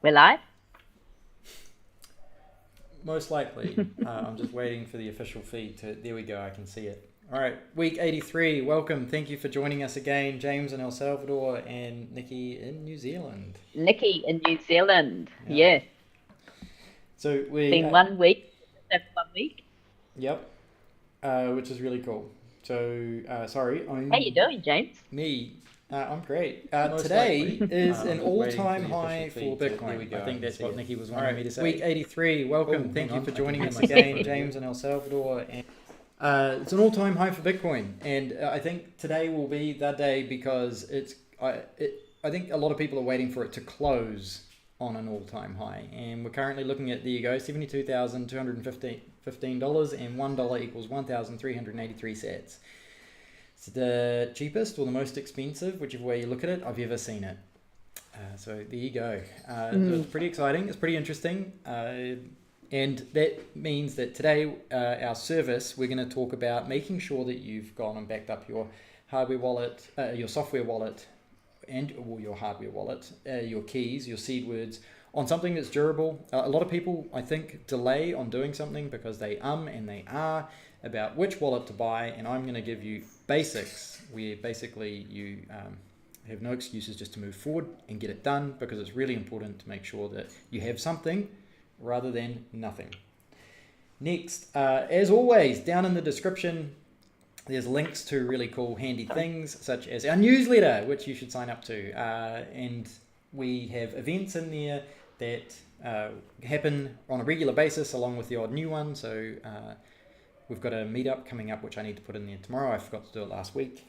We're live? Most likely. I'm just waiting for the official feed to. There we go. I can see it. All right, week 83. Welcome. Thank you for joining us again, James in El Salvador and Nicki in New Zealand. Nicki in New Zealand. Yeah. Yes. So we. Been 1 week. Just 1 week. Yep. Which is really cool. So sorry, How you doing, James? me. I'm great. Today is an all-time high for Bitcoin. I think that's what Nicki was wanting me to say. Week 83. Welcome. Thank you for joining us again, James in El Salvador. And, it's an all-time high for Bitcoin, and I think today will be that day because I think a lot of people are waiting for it to close on an all-time high, and we're currently looking at, there you go, $72,215, and $1 equals 1,383 sats. It's the cheapest or the most expensive, whichever way you look at it, I've ever seen it. So there you go. So it's pretty exciting. It's pretty interesting. And that means that today, our service, we're going to talk about making sure that you've gone and backed up your hardware wallet, your software wallet, or your hardware wallet, your keys, your seed words, on something that's durable. A lot of people, I think, delay on doing something because they and they are about which wallet to buy, and I'm going to give you basics where basically you have no excuses just to move forward and get it done, because it's really important to make sure that you have something rather than nothing. Next, as always, down in the description, there's links to really cool, handy things such as our newsletter, which you should sign up to. And we have events in there that happen on a regular basis, along with the odd new one. So we've got a meetup coming up, which I need to put in there tomorrow. I forgot to do it last week.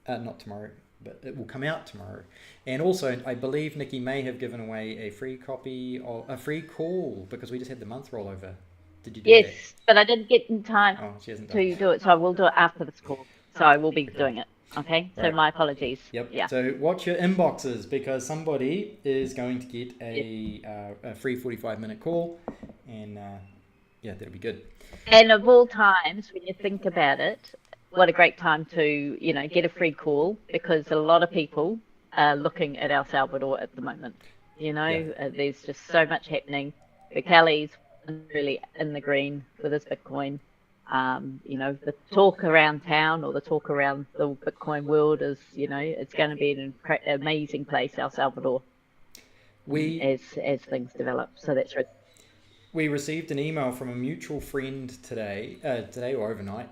Not tomorrow, but it will come out tomorrow. And also, I believe Nicki may have given away a free copy of a free call, because we just had the month rollover. Did you do that? Yes, but I didn't get in time She hasn't done to do it, so I will do it after this call. So I will be doing it. Okay, so Right. my apologies. Yep. Yeah. So watch your inboxes, because somebody is going to get a free 45-minute call, and that'll be good. And of all times, when you think about it, what a great time to, get a free call, because a lot of people are looking at El Salvador at the moment. There's just so much happening. Bukele's really in the green with his Bitcoin. The talk around town, or the talk around the Bitcoin world is, it's going to be an amazing place, El Salvador, as things develop. So that's right. We received an email from a mutual friend today or overnight,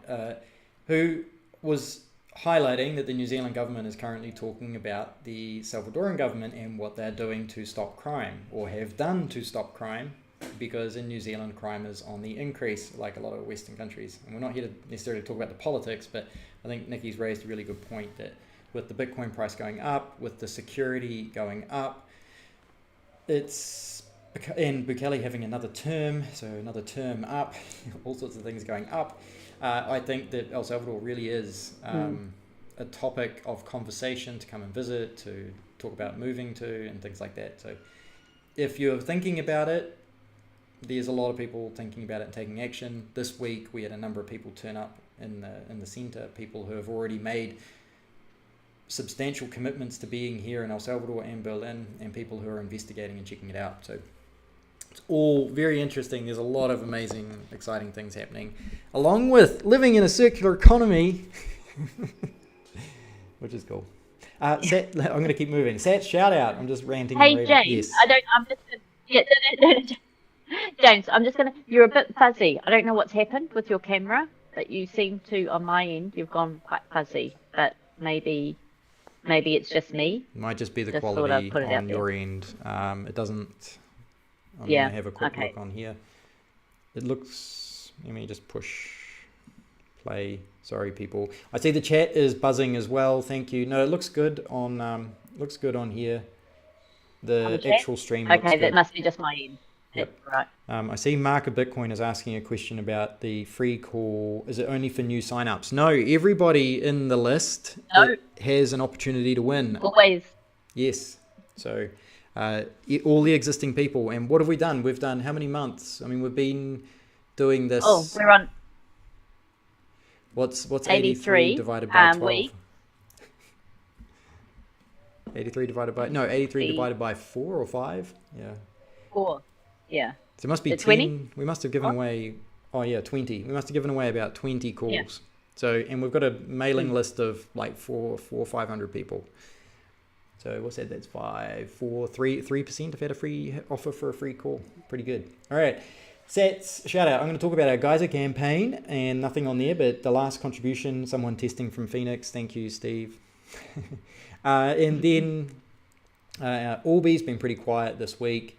who was highlighting that the New Zealand government is currently talking about the Salvadoran government and what they're doing to stop crime, or have done to stop crime, because in New Zealand crime is on the increase, like a lot of Western countries. And we're not here to necessarily talk about the politics, but I think Nicki's raised a really good point that with the Bitcoin price going up, with the security going up, and Bukele having another term up, all sorts of things going up. I think that El Salvador really is a topic of conversation to come and visit, to talk about moving to, and things like that. So if you're thinking about it, there's a lot of people thinking about it and taking action. This week we had a number of people turn up in the center, people who have already made substantial commitments to being here in El Salvador and Berlin, and people who are investigating and checking it out. So it's all very interesting. There's a lot of amazing, exciting things happening, along with living in a circular economy, which is cool. Sat, I'm going to keep moving. Sat, shout out. I'm just ranting. Hey, James, yes. James, I'm just going to, you're a bit fuzzy. I don't know what's happened with your camera, but you seem to, on my end, you've gone quite fuzzy, but maybe it's just me. It might just be the Just quality thought I'd put it on out your end. It doesn't. I'm Yeah, going to have a quick okay. look on here. It looks. Let me just push play. Sorry, people. I see the chat is buzzing as well. Thank you. No, it looks good on. Looks good on here. The chat? actual stream looks Okay, that good. must be just my end. Yep. Right. I see Mark of Bitcoin is asking a question about the free call. Is it only for new signups? No, everybody in the list No. has an opportunity to win. Always. Yes. So all the existing people. And what have we done? We've done how many months? I mean, we've been doing this. Oh, we're on What's 83 83 divided by 12? week. 83 divided by 4 or 5? Yeah. 4. Yeah. So it must be 10. We must have given away, 20. We must have given away about 20 calls. Yeah. So, and we've got a mailing list of like 400 or 500 people. So what's that? That's 3%. I've had a free offer for a free call. Pretty good. All right. Sats, shout out. I'm going to talk about our Geyser campaign and nothing on there, but the last contribution, someone testing from Phoenix. Thank you, Steve. And then Orbee's been pretty quiet this week.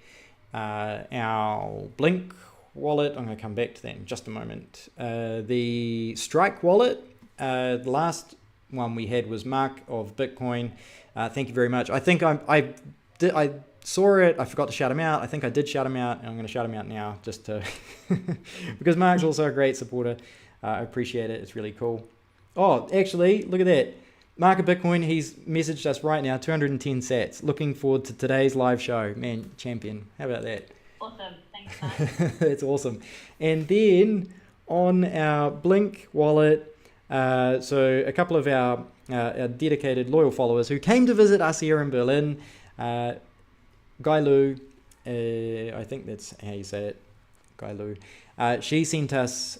Our Blink wallet, I'm going to come back to that in just a moment. The Strike wallet, the last one we had was Mark of Bitcoin. Thank you very much. I think I saw it. I forgot to shout him out. I think I did shout him out, and I'm going to shout him out now just to because Mark's also a great supporter. I appreciate it. It's really cool. Oh, actually, look at that. Mark of Bitcoin, he's messaged us right now, 210 sats. Looking forward to today's live show. Man, champion. How about that? Awesome. Thanks, Mark. That's awesome. And then on our Blink wallet, so a couple of our dedicated loyal followers who came to visit us here in Berlin, Guy Lu, I think that's how you say it, Guy Lu, she sent us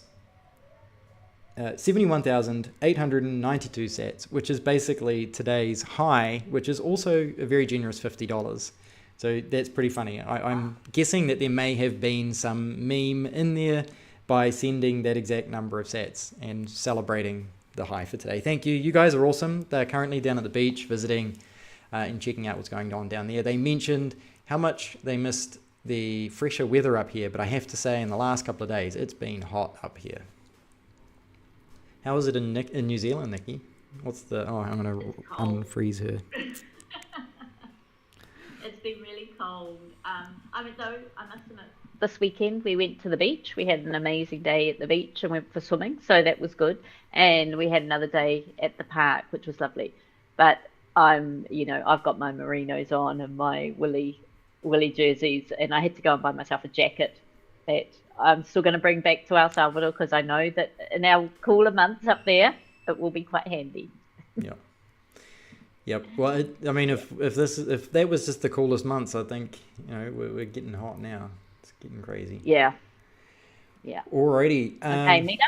71,892 sats, which is basically today's high, which is also a very generous $50. So that's pretty funny. I'm guessing that there may have been some meme in there by sending that exact number of sats and celebrating the high for today. Thank you. You guys are awesome. They're currently down at the beach visiting and checking out what's going on down there. They mentioned how much they missed the fresher weather up here, but I have to say in the last couple of days, it's been hot up here. How is it in New Zealand, Nicki? What's the... Oh, I'm going to unfreeze her. It's been really cold. I must admit, this weekend we went to the beach. We had an amazing day at the beach and went for swimming, so that was good. And we had another day at the park, which was lovely. But I've got my merinos on and my woolly jerseys, and I had to go and buy myself a jacket that I'm still going to bring back to El Salvador because I know that in our cooler months up there, it will be quite handy. Yeah. Yep. Well, if that was just the coolest months, I think we're getting hot now. It's getting crazy. Yeah. Yeah. Alrighty. Okay.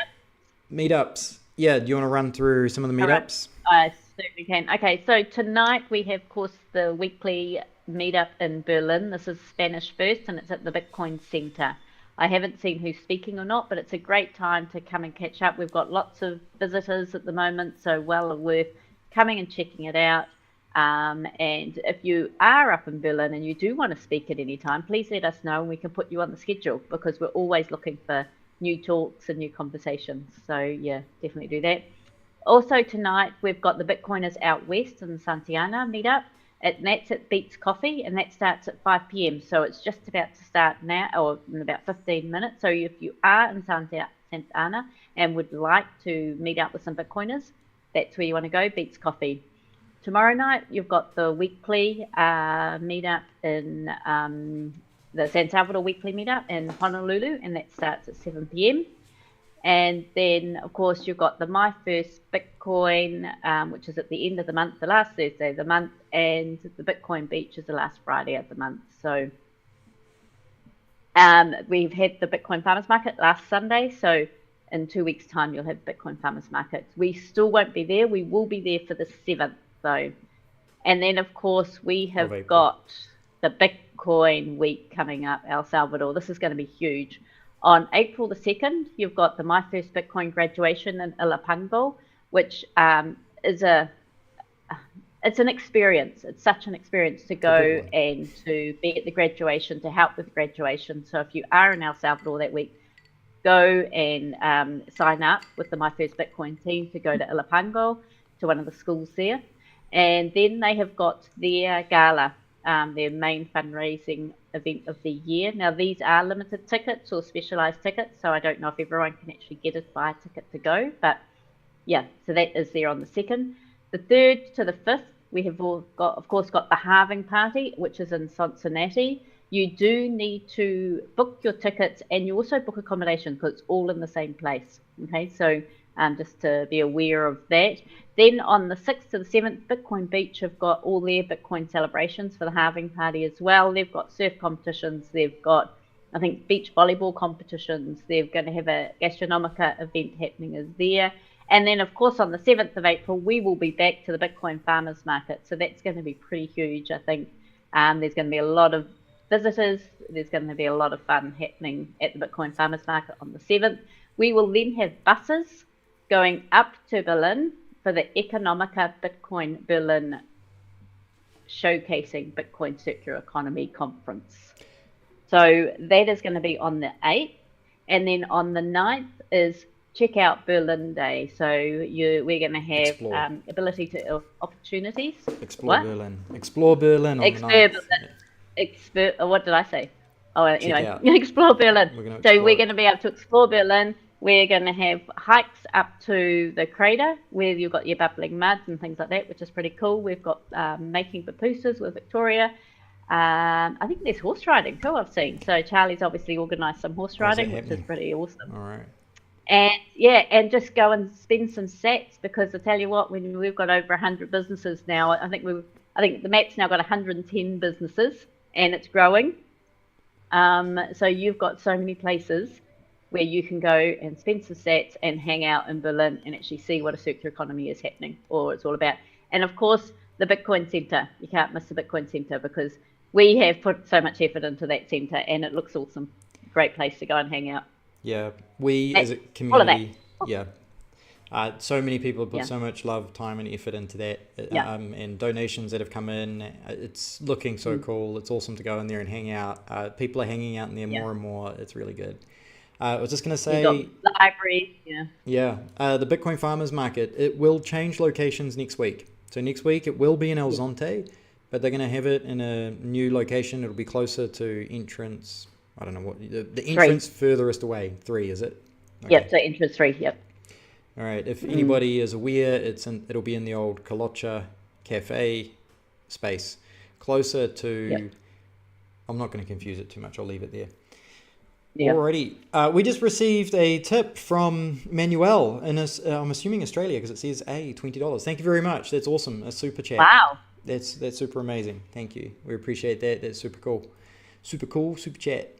Meetups. Yeah. Do you want to run through some of the meetups? I certainly can. Okay. So tonight we have, of course, the weekly meetup in Berlin. This is Spanish First, and it's at the Bitcoin Center. I haven't seen who's speaking or not, but it's a great time to come and catch up. We've got lots of visitors at the moment, so well worth coming and checking it out. And if you are up in Berlin and you do want to speak at any time, please let us know and we can put you on the schedule because we're always looking for new talks and new conversations. So yeah, definitely do that. Also tonight, we've got the Bitcoiners Out West in Santana meetup. And that's at Beats Coffee, and that starts at 5 p.m. So it's just about to start now, or in about 15 minutes. So if you are in Santa Ana and would like to meet up with some Bitcoiners, that's where you want to go, Beats Coffee. Tomorrow night, you've got the weekly meetup in the San Salvador weekly meetup in Honolulu, and that starts at 7 p.m. And then, of course, you've got the My First Bitcoin, which is at the end of the month, the last Thursday of the month, and the Bitcoin Beach is the last Friday of the month. So we've had the Bitcoin Farmers Market last Sunday, so in 2 weeks' time, you'll have Bitcoin Farmers Market. We still won't be there. We will be there for the 7th, though. And then, of course, we have got the Bitcoin Week coming up, El Salvador. This is going to be huge. On April the 2nd, you've got the My First Bitcoin graduation in Ilapango, which is it's an experience. It's such an experience to go and to be at the graduation, to help with graduation. So if you are in El Salvador that week, go and sign up with the My First Bitcoin team to go to Ilapango, to one of the schools there. And then they have got their gala, their main fundraising event of the year. Now, these are limited tickets or specialized tickets, so I don't know if everyone can actually get it by a ticket to go, but yeah, so that is there on the 2nd. The 3rd to the 5th, we have all got, of course, got the halving party, which is in Cincinnati. You do need to book your tickets and you also book accommodation because it's all in the same place. Okay, so just to be aware of that. Then on the 6th to the 7th, Bitcoin Beach have got all their Bitcoin celebrations for the halving party as well. They've got surf competitions. They've got, I think, beach volleyball competitions. They're going to have a gastronomica event happening as there. And then, of course, on the 7th of April, we will be back to the Bitcoin Farmers Market. So that's going to be pretty huge, I think. There's going to be a lot of visitors. There's going to be a lot of fun happening at the Bitcoin Farmers Market on the 7th. We will then have buses going up to Berlin for the Economica Bitcoin Berlin showcasing Bitcoin Circular Economy Conference. So that is going to be on the 8th. And then on the 9th is Check Out Berlin Day. So we're going to have ability to opportunities. Explore Berlin. Explore Berlin on the 9th. What did I say? Oh, anyway, explore Berlin. We're going to be able to explore Berlin. We're going to have hikes up to the crater where you've got your bubbling muds and things like that, which is pretty cool. We've got making pupusas with Victoria. I think there's horse riding too, I've seen. So Charlie's obviously organised some horse riding, which is pretty awesome. All right. And just go and spend some sats, because I tell you what, when we've got over 100 businesses now, I think the map's now got 110 businesses, and it's growing. So you've got so many places where you can go and spend some sats and hang out in Berlin and actually see what a circular economy is happening, or it's all about. And of course, the Bitcoin Centre. You can't miss the Bitcoin Centre, because we have put so much effort into that centre, and it looks awesome. Great place to go and hang out. Yeah, we as a community, so many people have put so much love, time and effort into that, and donations that have come in. It's looking so cool. It's awesome to go in there and hang out. People are hanging out in there more and more. It's really good. I was just going to say, library, the Bitcoin Farmers Market, it will change locations next week. So next week it will be in El Zonte, but they're going to have it in a new location. It'll be closer to entrance. I don't know what the entrance 3. Furthest away. 3, is it? Okay. Yep, so entrance 3. Yep. All right. If anybody is aware, it'll be in the old Kolocha Cafe space, closer to. Yep. I'm not going to confuse it too much. I'll leave it there. Yep. Alrighty. We just received a tip from Manuel in I'm assuming Australia, because it says $20. Thank you very much. That's awesome. A super chat. Wow. That's super amazing. Thank you. We appreciate that. That's super cool. Super cool. Super chat.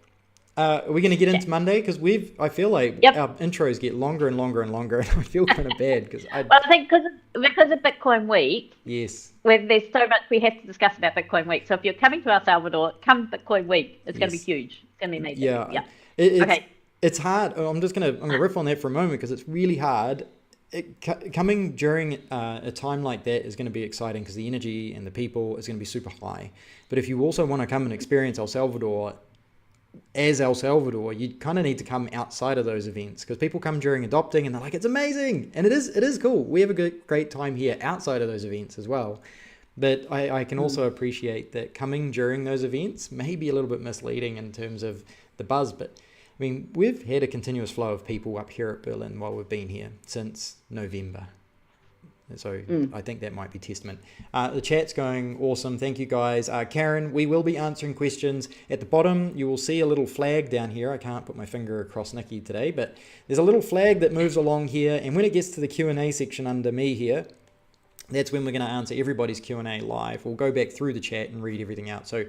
Are we going to get into Monday? Because I feel like our intros get longer and longer and longer, and I feel kind of bad because I think because of Bitcoin Week. Yes. Where there's so much we have to discuss about Bitcoin Week. So if you're coming to El Salvador, come Bitcoin Week. It's going to be huge. It's going to be amazing. Yeah. It's hard. I'm gonna riff on that for a moment, because it's really hard. Coming during a time like that is going to be exciting, because the energy and the people is going to be super high. But if you also want to come and experience El Salvador as El Salvador, you kind of need to come outside of those events, because people come during adopting and they're like, it's amazing, and it is cool. We have a great time here outside of those events as well. But I can also appreciate that coming during those events may be a little bit misleading in terms of the buzz. But I mean, we've had a continuous flow of people up here at Berlin while we've been here since November. So I think that might be testament. The chat's going awesome. Thank you, guys. Karen, we will be answering questions. At the bottom, you will see a little flag down here. I can't put my finger across Nicki today, but there's a little flag that moves along here. And when it gets to the Q&A section under me here, that's when we're going to answer everybody's Q&A live. We'll go back through the chat and read everything out. So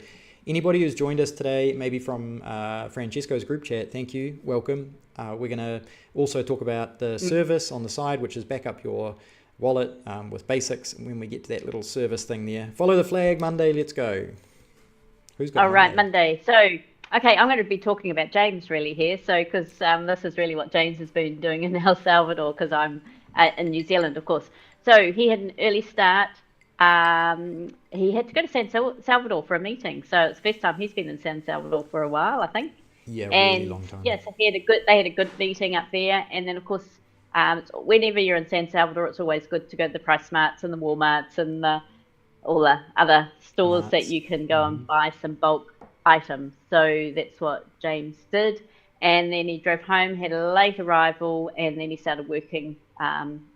anybody who's joined us today, maybe from Francesco's group chat, thank you. Welcome. We're going to also talk about the service on the side, which is back up your wallet with basics. And when we get to that little service thing there, follow the flag. Monday, let's go. Who's got Monday. So, okay, I'm going to be talking about James really here. So, because this is really what James has been doing in El Salvador, because I'm in New Zealand, of course. So he had an early start. He had to go to San Salvador for a meeting. So it's the first time he's been in San Salvador for a while, I think. Yeah, really long time. Yeah, so they had a good meeting up there. And then, of course, whenever you're in San Salvador, it's always good to go to the Price Marts and the Walmarts and all the other stores that you can go and buy some bulk items. So that's what James did. And then he drove home, had a late arrival, and then he started working,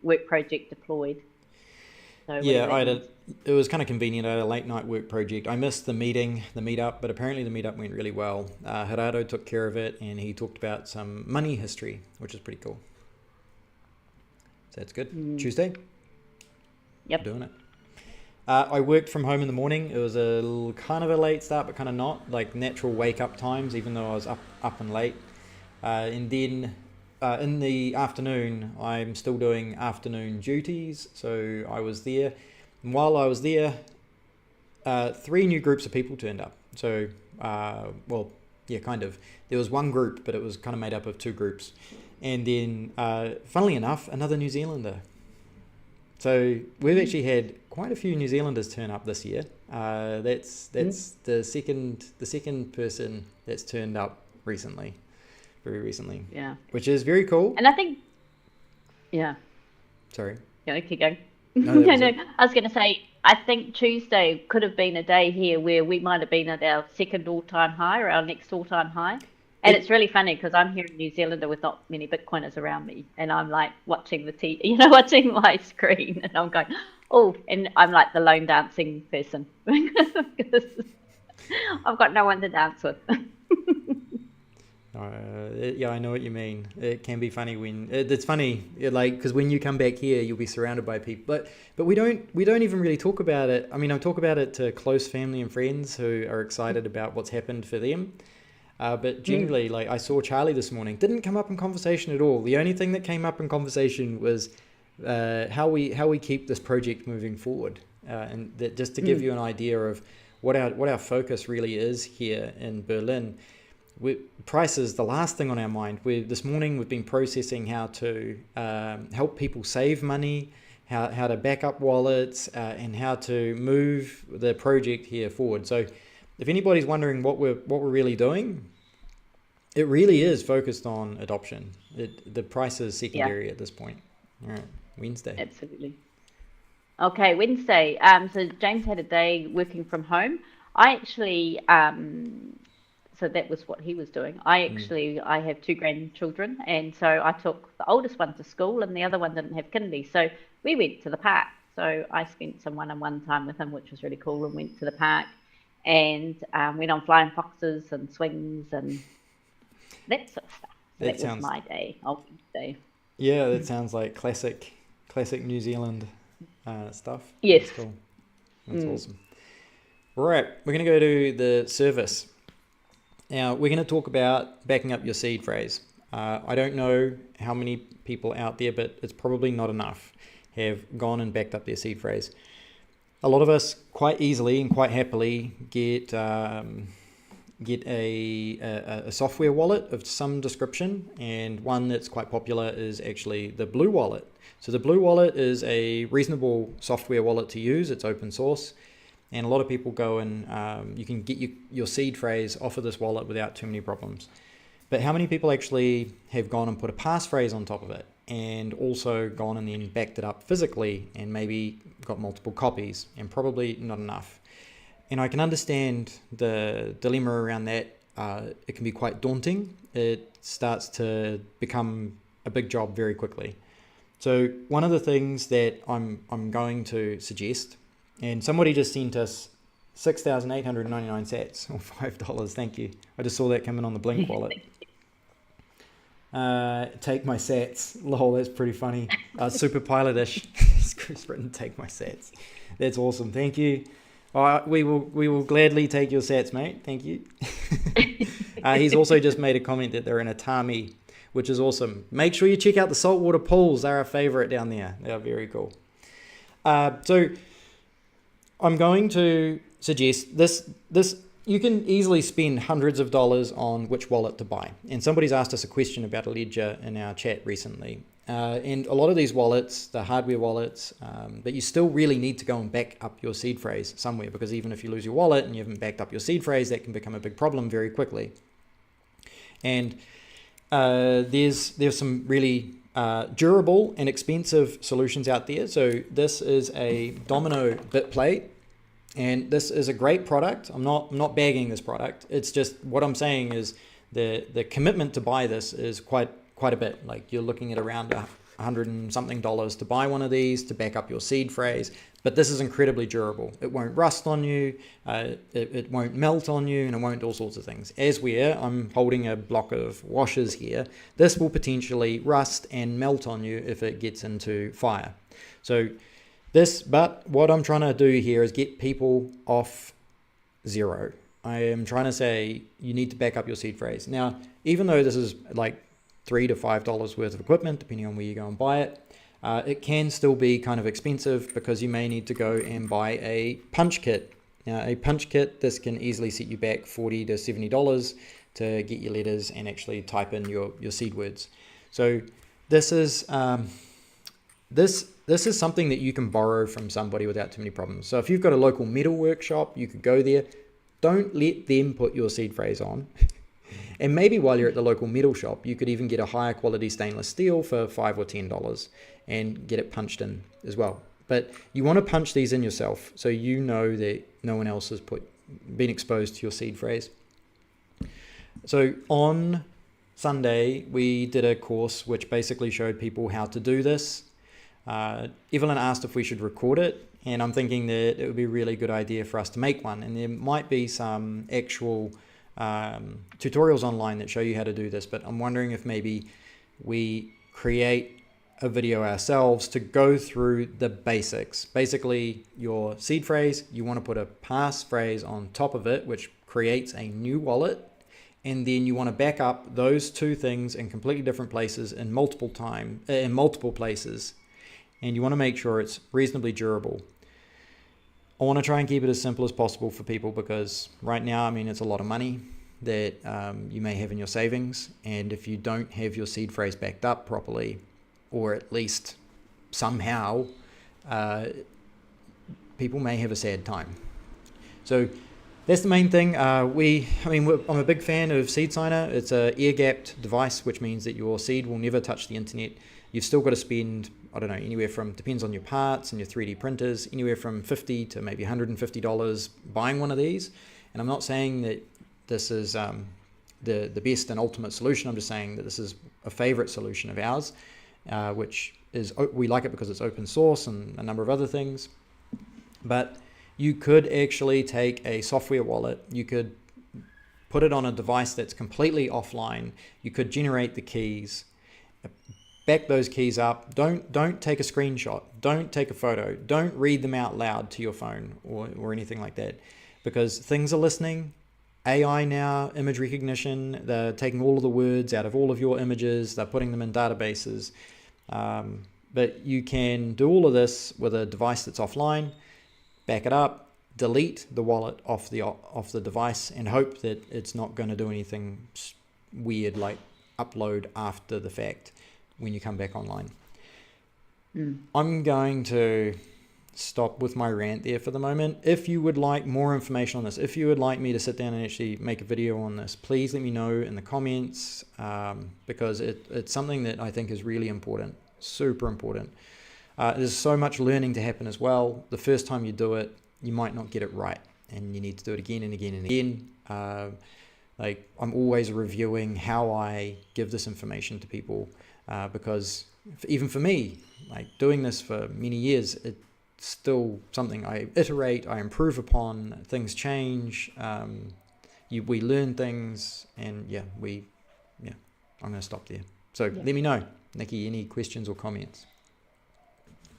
work project deployed. So yeah, it was kind of convenient. I had a late night work project. I missed the meetup, but apparently the meetup went really well. Gerardo took care of it, and he talked about some money history, which is pretty cool. So that's good. Tuesday? Yep. Doing it. I worked from home in the morning. It was kind of a late start, but kind of not, like natural wake up times, even though I was up and late. And then in the afternoon, I'm still doing afternoon duties. So I was there. And while I was there, 3 new groups of people turned up. So, kind of. There was one group, but it was kind of made up of 2 groups. And then, funnily enough, another New Zealander. So we've actually had quite a few New Zealanders turn up this year. That's the second person that's turned up recently, very recently. Yeah. Which is very cool. And I think, yeah. Sorry. Yeah, keep going. No, I was going to say, I think Tuesday could have been a day here where we might have been at our second all-time high or our next all-time high. And it's really funny because I'm here in New Zealand with not many Bitcoiners around me, and I'm like watching watching my screen, and I'm going, oh, and I'm like the lone dancing person because I've got no one to dance with. Yeah, I know what you mean. It can be funny when it's funny, because when you come back here, you'll be surrounded by people. But we don't even really talk about it. I mean, I talk about it to close family and friends who are excited about what's happened for them. But generally, like I saw Charlie this morning, didn't come up in conversation at all. The only thing that came up in conversation was how we keep this project moving forward, and that just to give you an idea of what our focus really is here in Berlin. Price is the last thing on our mind. This morning we've been processing how to help people save money, how to back up wallets, and how to move the project here forward. So if anybody's wondering what we're really doing, it really is focused on adoption. The price is secondary at this point. All right, Wednesday. Absolutely. Okay, Wednesday. So James had a day working from home. I actually, so that was what he was doing. I have 2 grandchildren, and so I took the oldest one to school, and the other one didn't have kindy. So we went to the park. So I spent some one-on-one time with him, which was really cool, and went to the park. And went on flying foxes and swings and that sort of stuff. That was my day, Wednesday. Yeah, that sounds like classic New Zealand stuff. Yes. That's cool. That's awesome. All right, we're going to go to the service. Now, we're going to talk about backing up your seed phrase. I don't know how many people out there, but it's probably not enough, have gone and backed up their seed phrase. A lot of us quite easily and quite happily get a software wallet of some description, and one that's quite popular is actually the Blue Wallet. So the Blue Wallet is a reasonable software wallet to use. It's open source, and a lot of people go and you can get your seed phrase off of this wallet without too many problems. But how many people actually have gone and put a passphrase on top of it, and also gone and then backed it up physically and maybe got multiple copies, and probably not enough? And I can understand the dilemma around that. It can be quite daunting. It starts to become a big job very quickly. So one of the things that I'm going to suggest, and somebody just sent us 6,899 sats, or $5. Thank you. I just saw that come in on the Blink wallet. Take my sats. Lol, that's pretty funny. Super pilotish. Chris written, take my sats. That's awesome. Thank you. We will gladly take your sats, mate. Thank you. He's also just made a comment that they're in Atami, which is awesome. Make sure you check out the saltwater pools. They're our favorite down there. They're very cool. So I'm going to suggest this. You can easily spend hundreds of dollars on which wallet to buy. And somebody's asked us a question about a ledger in our chat recently. And a lot of these wallets, the hardware wallets, but you still really need to go and back up your seed phrase somewhere, because even if you lose your wallet and you haven't backed up your seed phrase, that can become a big problem very quickly. And there's some really durable and expensive solutions out there. So this is a Domino bit plate. And this is a great product. I'm not bagging this product. It's just what I'm saying is the commitment to buy this is quite a bit. Like you're looking at around $100 and something to buy one of these to back up your seed phrase. But this is incredibly durable. It won't rust on you, it won't melt on you, and it won't do all sorts of things. I'm holding a block of washers here. This will potentially rust and melt on you if it gets into fire. But what I'm trying to do here is get people off zero. I am trying to say you need to back up your seed phrase. Now, even though this is like $3 to $5 worth of equipment, depending on where you go and buy it, it can still be kind of expensive because you may need to go and buy a punch kit. Now, a punch kit, this can easily set you back $40 to $70 to get your letters and actually type in your seed words. So this is something that you can borrow from somebody without too many problems. So if you've got a local metal workshop, you could go there. Don't let them put your seed phrase on. And maybe while you're at the local metal shop, you could even get a higher quality stainless steel for $5 or $10 and get it punched in as well. But you want to punch these in yourself so you know that no one else has been exposed to your seed phrase. So on Sunday, we did a course which basically showed people how to do this. Evelyn asked if we should record it, and I'm thinking that it would be a really good idea for us to make one. And there might be some actual tutorials online that show you how to do this, but I'm wondering if maybe we create a video ourselves to go through the basics. Basically, your seed phrase, you want to put a passphrase on top of it, which creates a new wallet, and then you want to back up those two things in completely different places in multiple places, and you want to make sure it's reasonably durable. I want to try and keep it as simple as possible for people because right now, it's a lot of money that you may have in your savings. And if you don't have your seed phrase backed up properly, or at least somehow, people may have a sad time. So that's the main thing. I'm a big fan of SeedSigner. It's an air-gapped device, which means that your seed will never touch the internet. You've still got to spend, anywhere from, depends on your parts and your 3D printers, anywhere from $50 to maybe $150 buying one of these. And I'm not saying that this is the best and ultimate solution. I'm just saying that this is a favorite solution of ours, which is, we like it because it's open source and a number of other things. But you could actually take a software wallet. You could put it on a device that's completely offline. You could generate the keys, back those keys up. Don't take a screenshot. Don't take a photo. Don't read them out loud to your phone or anything like that, because things are listening. AI now, image recognition, they're taking all of the words out of all of your images. They're putting them in databases. But you can do all of this with a device that's offline, back it up, delete the wallet off the device, and hope that it's not going to do anything weird like upload after the fact when you come back online. I'm going to stop with my rant there for the moment. If you would like more information on this, if you would like me to sit down and actually make a video on this, please let me know in the comments, because it's something that I think is really important, super important. There's so much learning to happen as well. The first time you do it, you might not get it right, and you need to do it again and again and again. I'm always reviewing how I give this information to people, because even for me, doing this for many years, it's still something I iterate, I improve upon, things change, we learn things, and I'm going to stop there. So let me know, Nicki, any questions or comments?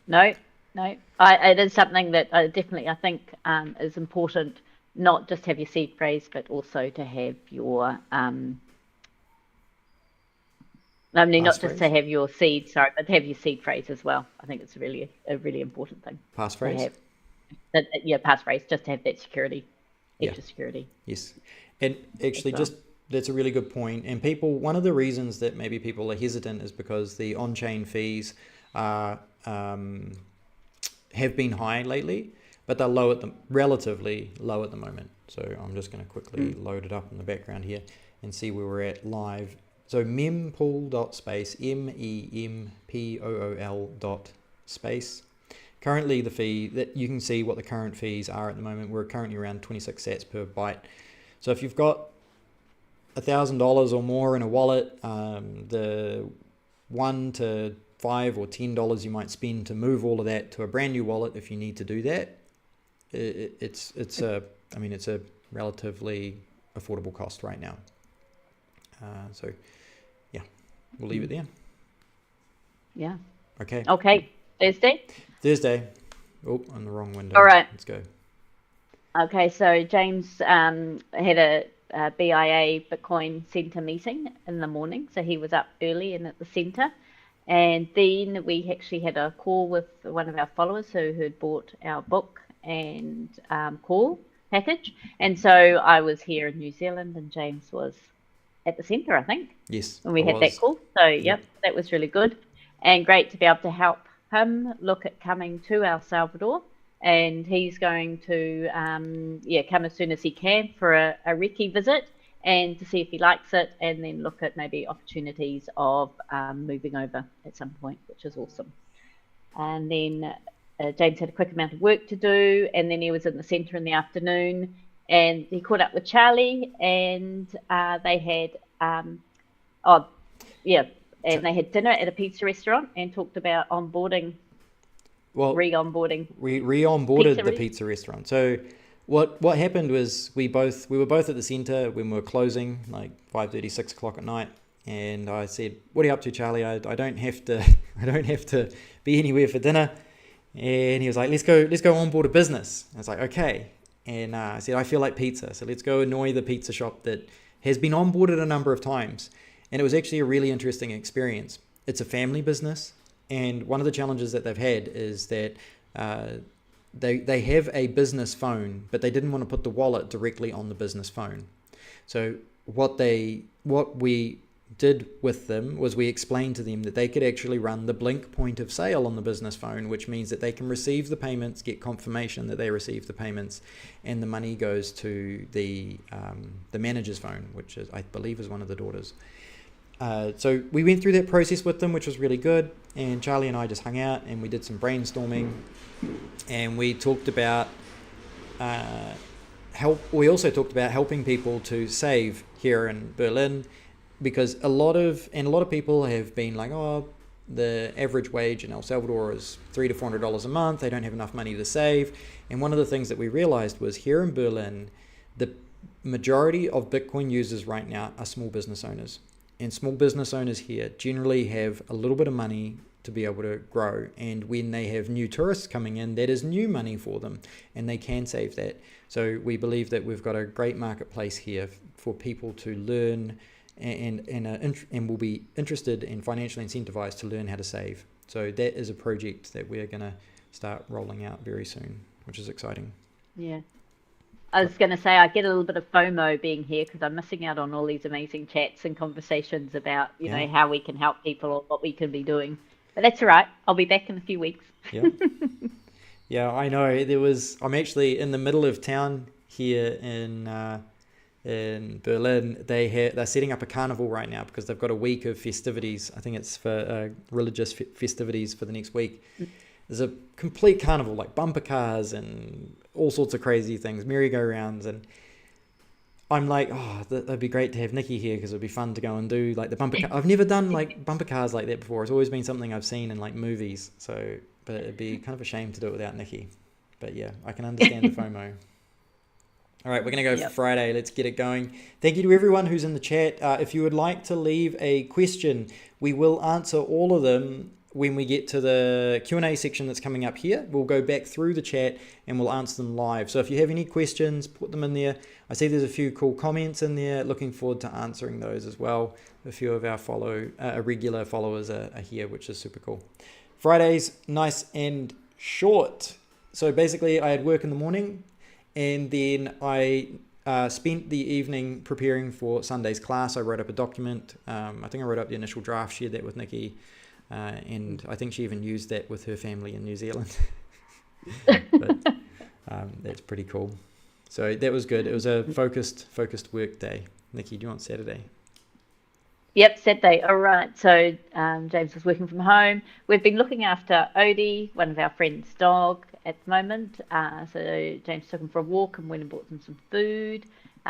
No. It is something that definitely I think is important, not just have your seed phrase, but also to have your not just to have your seed, but to have your seed phrase as well. I think it's a really important thing. Passphrase? Passphrase, just to have that security, extra security. Yes. And actually that's a really good point. And one of the reasons that maybe people are hesitant is because the on-chain fees have been high lately, but they're relatively low at the moment. So I'm just going to quickly load it up in the background here and see where we're at live. So mempool.space, mempool.space. Currently the fee, that you can see what the current fees are at the moment. We're currently around 26 sats per byte. So if you've got $1,000 or more in a wallet, the $1 to $5 or $10 you might spend to move all of that to a brand new wallet if you need to do that, it's a relatively affordable cost right now. So yeah, we'll leave it there. Yeah. Okay. Thursday. Oh, on the wrong window. All right. Let's go. Okay, so James had a BIA Bitcoin Center meeting in the morning, so he was up early and at the center. And then we actually had a call with one of our followers who had bought our book and call package. And so I was here in New Zealand and James was at the center, I think. Yes. When we had that call. So, yep, that was really good. And great to be able to help him look at coming to El Salvador. And he's going to come as soon as he can for a recce visit and to see if he likes it, and then look at maybe opportunities of moving over at some point, which is awesome. And then James had a quick amount of work to do, and then he was in the centre in the afternoon, and he caught up with Charlie, and they had they had dinner at a pizza restaurant and talked about onboarding. Well, re-onboarding. We re-onboarded the pizza restaurant. So what happened was we were both at the center when we were closing, like 5:30, 6 o'clock at night. And I said, "What are you up to, Charlie? I don't have to be anywhere for dinner." And he was like, "Let's go onboard a business." I was like, "Okay." And I said, "I feel like pizza, so let's go annoy the pizza shop that has been onboarded a number of times." And it was actually a really interesting experience. It's a family business. And one of the challenges that they've had is that they have a business phone, but they didn't want to put the wallet directly on the business phone. So what we did with them was we explained to them that they could actually run the Blink point of sale on the business phone, which means that they can receive the payments, get confirmation that they received the payments, and the money goes to the manager's phone, which is, I believe, is one of the daughters. So we went through that process with them, which was really good. And Charlie and I just hung out and we did some brainstorming, and we talked about We also talked about helping people to save here in Berlin, because a lot of people have been like, oh, the average wage in El Salvador is $300 to $400 a month. They don't have enough money to save. And one of the things that we realized was here in Berlin, the majority of Bitcoin users right now are small business owners. And small business owners here generally have a little bit of money to be able to grow. And when they have new tourists coming in, that is new money for them, and they can save that. So we believe that we've got a great marketplace here for people to learn and will be interested and financially incentivized to learn how to save. So that is a project that we're going to start rolling out very soon, which is exciting. Yeah. I was going to say, I get a little bit of FOMO being here because I'm missing out on all these amazing chats and conversations about, you know, how we can help people or what we can be doing. But that's all right. I'll be back in a few weeks. Yeah. Yeah, I know. I'm actually in the middle of town here in Berlin. They're setting up a carnival right now because they've got a week of festivities. I think it's for religious festivities for the next week. There's a complete carnival, like bumper cars and all sorts of crazy things, merry-go-rounds, and I'm like, oh, that'd be great to have Nicki here because it'd be fun to go and do like the bumper car. I've never done like bumper cars like that before. It's always been something I've seen in like movies. So, but it'd be kind of a shame to do it without Nicki. But yeah, I can understand the FOMO. All right, we're going to go for Friday. Let's get it going. Thank you to everyone who's in the chat. If you would like to leave a question, we will answer all of them when we get to the Q&A section that's coming up here. We'll go back through the chat and we'll answer them live. So if you have any questions, put them in there. I see there's a few cool comments in there. Looking forward to answering those as well. A few of our regular followers are here, which is super cool. Fridays, nice and short. So basically I had work in the morning and then I spent the evening preparing for Sunday's class. I wrote up a document. I think I wrote up the initial draft, shared that with Nicki. And I think she even used that with her family in New Zealand. But that's pretty cool. So that was good. It was a focused work day. Nicki, do you want Saturday? Yep, Saturday. All right. So James was working from home. We've been looking after Odie, one of our friends' dog, at the moment. So James took him for a walk and went and bought him some food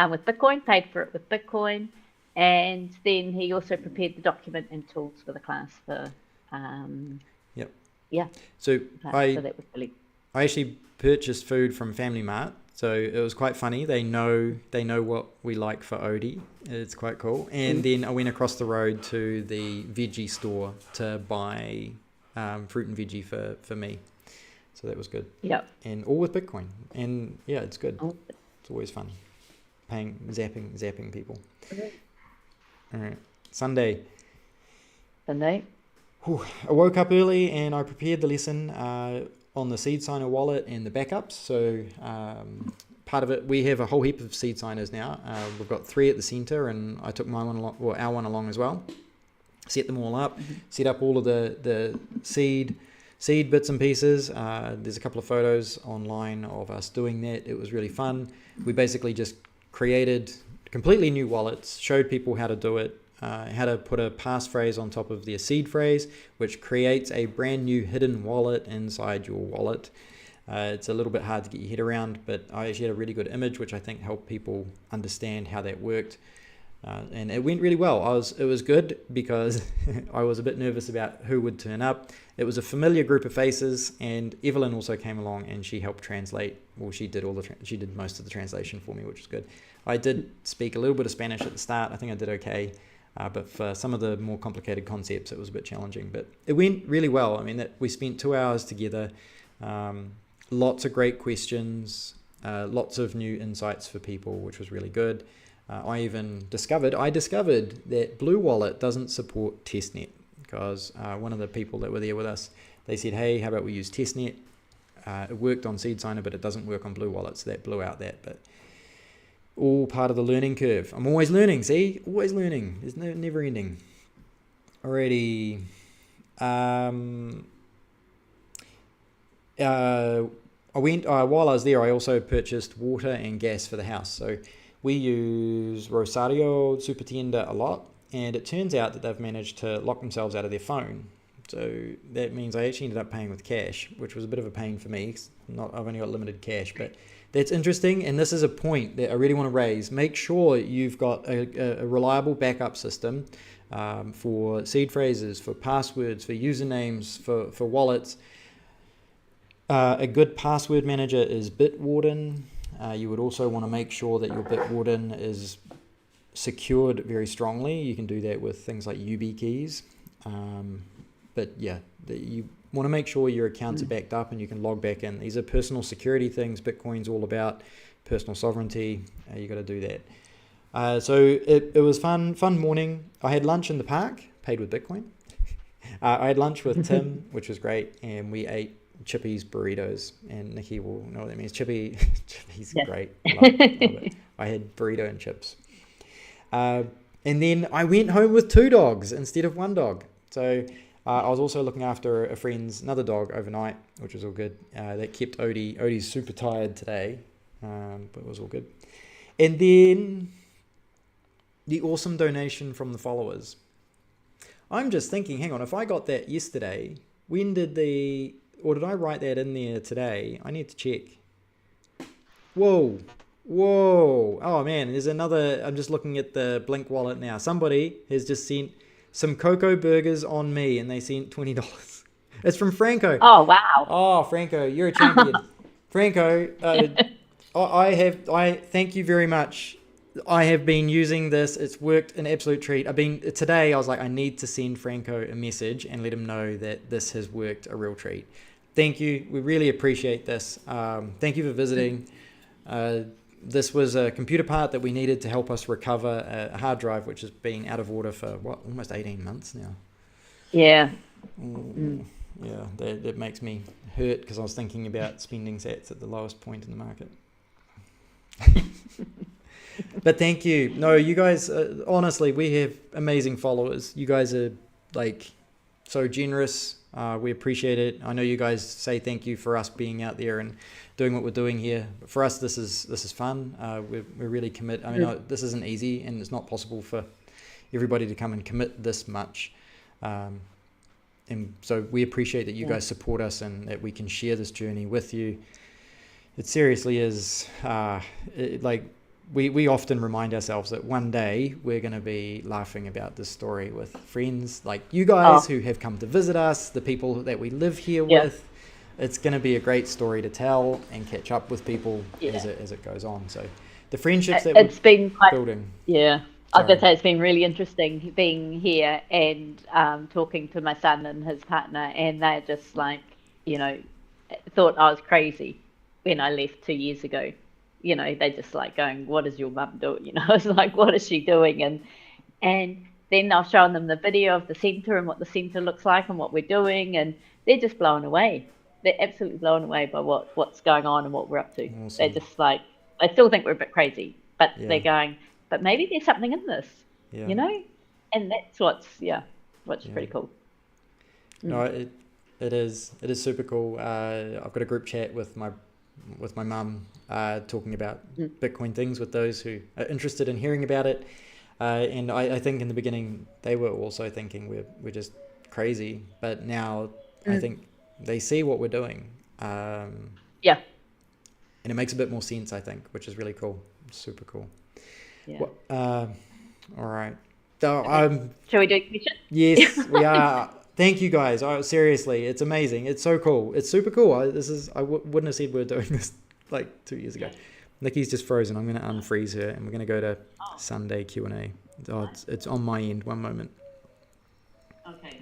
with Bitcoin, paid for it with Bitcoin. And then he also prepared the document and tools for the class for Yep. Yeah. So so that was really... I actually purchased food from Family Mart, so it was quite funny. They know what we like for Odie. It's quite cool. And then I went across the road to the veggie store to buy fruit and veggie for me. So that was good. Yep. And all with Bitcoin. And yeah, it's good. It's always fun. Zapping people. Okay. All right. Sunday. Whew. I woke up early and I prepared the lesson on the SeedSigner wallet and the backups. So part of it, we have a whole heap of SeedSigners now. We've got 3 at the center, and I took my one along, or our one along as well. Set them all up, set up all of the seed bits and pieces. There's a couple of photos online of us doing that. It was really fun. We basically just created completely new wallets, showed people how to do it, how to put a passphrase on top of their seed phrase, which creates a brand new hidden wallet inside your wallet. It's a little bit hard to get your head around, but I actually had a really good image, which I think helped people understand how that worked. And it went really well. It was good because I was a bit nervous about who would turn up. It was a familiar group of faces, and Evelyn also came along and she helped translate. Well, she did most of the translation for me, which was good. I did speak a little bit of Spanish at the start. I think I did okay. But for some of the more complicated concepts, it was a bit challenging. But it went really well. I mean, we spent 2 hours together. Lots of great questions, lots of new insights for people, which was really good. I discovered that Blue Wallet doesn't support testnet, because one of the people that were there with us, they said, hey, how about we use testnet? It worked on SeedSigner, but it doesn't work on Blue Wallet, so that blew out that. But all part of the learning curve. I'm always learning, see? Always learning. There's never ending. Alrighty. While I was there, I also purchased water and gas for the house. So we use Rosario Supertienda a lot, and it turns out that they've managed to lock themselves out of their phone. So that means I actually ended up paying with cash, which was a bit of a pain for me. I've only got limited cash, but that's interesting. And this is a point that I really want to raise. Make sure you've got a reliable backup system for seed phrases, for passwords, for usernames, for wallets. A good password manager is Bitwarden. You would also want to make sure that your Bitwarden is secured very strongly. You can do that with things like YubiKeys. But yeah, you want to make sure your accounts are backed up and you can log back in. These are personal security things. Bitcoin's all about personal sovereignty. You got to do that. So it was fun morning. I had lunch in the park, paid with Bitcoin. I had lunch with Tim, which was great, and we ate Chippy's burritos, and Nicki will know what that means. Chippy's great. Love it. I had burrito and chips. And then I went home with 2 dogs instead of 1 dog. So I was also looking after another dog overnight, which was all good. That kept Odie. Odie's super tired today, but it was all good. And then the awesome donation from the followers. I'm just thinking, hang on, if I got that yesterday, or did I write that in there today? I need to check. Whoa. Oh man, there's another. I'm just looking at the Blink wallet now. Somebody has just sent some cocoa burgers on me, and they sent $20. It's from Franco. Oh, wow. Oh, Franco, you're a champion. Franco, I thank you very much. I have been using this. It's worked an absolute treat. Today I was like, I need to send Franco a message and let him know that this has worked a real treat. Thank you. We really appreciate this. Thank you for visiting. This was a computer part that we needed to help us recover a hard drive, which has been out of order for almost 18 months now. Yeah. Yeah, that makes me hurt, because I was thinking about spending sats at the lowest point in the market. But thank you. No, you guys, honestly, we have amazing followers. You guys are so generous. We appreciate it. I know you guys say thank you for us being out there and doing what we're doing here. But for us, this is fun. We really commit. I mean, this isn't easy, and it's not possible for everybody to come and commit this much. And so we appreciate that you guys support us and that we can share this journey with you. It seriously is we often remind ourselves that one day we're going to be laughing about this story with friends like you guys who have come to visit us, the people that we live here with. It's going to be a great story to tell and catch up with people as it goes on. So the friendships that we've been building. Yeah. I was going to say it's been really interesting being here and talking to my son and his partner, and they're just like, thought I was crazy when I left 2 years ago. They just like going, what is your mum doing? I was like, what is she doing? And then I've shown them the video of the centre and what the centre looks like and what we're doing, and they're just blown away. They're absolutely blown away by what's going on and what we're up to. Awesome. They're just like, I still think we're a bit crazy, but they're going, but maybe there's something in this, and that's what's pretty cool. No, it is super cool. I've got a group chat with my mum talking about Bitcoin things with those who are interested in hearing about it. And I think in the beginning they were also thinking we're just crazy, but now I think they see what we're doing. And it makes a bit more sense, I think, which is really cool. Super cool. Yeah. Well, all right. So, shall we do a question? Yes, we are. Thank you guys. Seriously, it's amazing. It's so cool. It's super cool. I wouldn't have said we were doing this like 2 years ago. Nikki's just frozen. I'm going to unfreeze her and we're going to go to Sunday Q&A. It's on my end. One moment. Okay.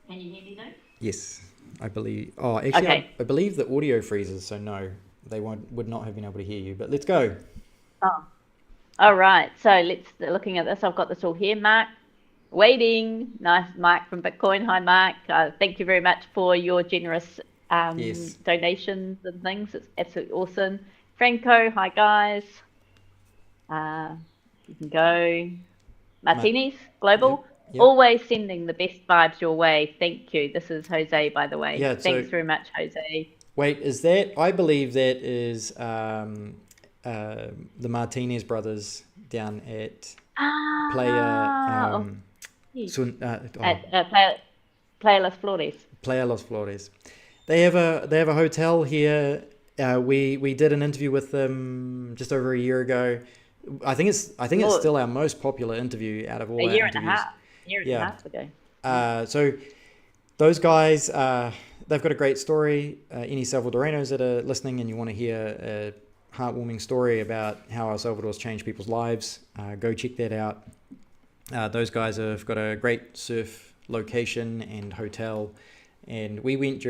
Can you hear me though? Yes, I believe. Oh, actually, okay. I believe the audio freezes, so no, they would not have been able to hear you. But let's go. Oh, all right. So looking at this. I've got this all here, Mark. Waiting. Nice, Mark from Bitcoin. Hi, Mark. Thank you very much for your generous donations and things. It's absolutely awesome. Franco. Hi, guys. You can go. Martinez Global. Yep. Always sending the best vibes your way. Thank you. This is Jose, by the way. Yeah, thanks very much, Jose. Wait, is that? I believe that is the Martinez brothers down at Playa. Playa Los Flores. Playa Los Flores. They have a hotel here. We did an interview with them just over a year ago. I think it's still our most popular interview out of all our interviews. A year and a half ago. So those guys, they've got a great story. Any Salvadoreños that are listening and you want to hear a heartwarming story about how El Salvador's changed people's lives, go check that out. Those guys have got a great surf location and hotel. And we went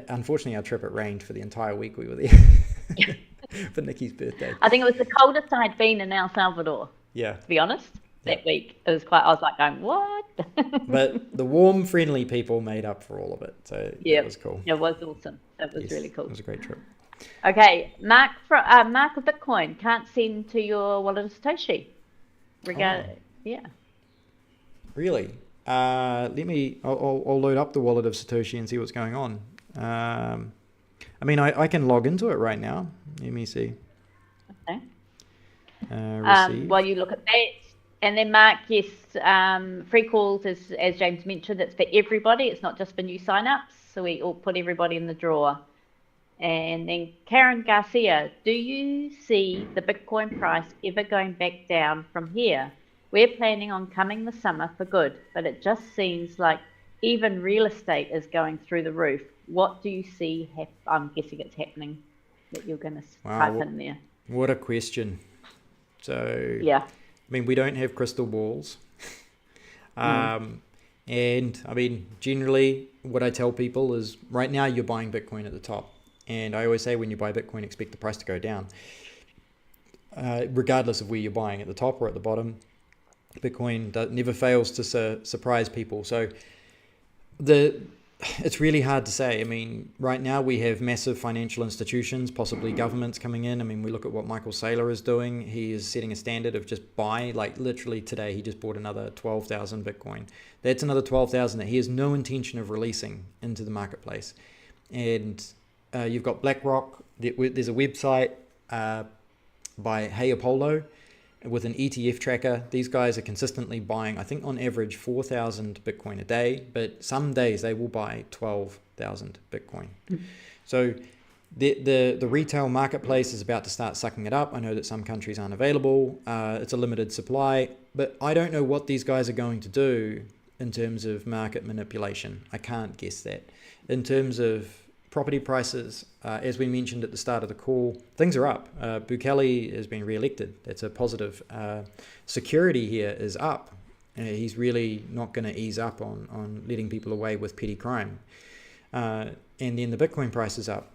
unfortunately, our trip, it rained for the entire week we were there for Nicki's birthday. I think it was the coldest I'd been in El Salvador. Yeah. To be honest. That week it was I was like going, what? But the warm, friendly people made up for all of it, so it was cool. It was awesome. It was really cool. It was a great trip. Okay, Mark of Bitcoin can't send to your wallet of Satoshi. Really? I'll load up the wallet of Satoshi and see what's going on. I mean, I can log into it right now. Let me see. Okay. While you look at that. And then Mark, yes, free calls, as James mentioned, it's for everybody. It's not just for new signups. So we all put everybody in the drawer. And then Karen Garcia, do you see the Bitcoin price ever going back down from here? We're planning on coming this summer for good, but it just seems like even real estate is going through the roof. What do you see? I'm guessing it's happening that you're going to type in there. What a question. So yeah. I mean, we don't have crystal balls. And I mean, generally what I tell people is right now you're buying Bitcoin at the top. And I always say when you buy Bitcoin, expect the price to go down. Regardless of where you're buying, at the top or at the bottom, Bitcoin never fails to surprise people. So it's really hard to say. I mean, right now we have massive financial institutions, possibly governments coming in. I mean, we look at what Michael Saylor is doing. He is setting a standard of just buy, like literally today, he just bought another 12,000 Bitcoin. That's another 12,000 that he has no intention of releasing into the marketplace. And you've got BlackRock. There's a website by Hey Apollo with an ETF tracker. These guys are consistently buying, I think on average, 4,000 Bitcoin a day, but some days they will buy 12,000 Bitcoin. Mm-hmm. So The retail marketplace is about to start sucking it up. I know that some countries aren't available. It's a limited supply, but I don't know what these guys are going to do in terms of market manipulation. I can't guess that. In terms of property prices, as we mentioned at the start of the call, things are up. Bukele has been re-elected. That's a positive. Security here is up. He's really not going to ease up on letting people away with petty crime. And then the Bitcoin price is up,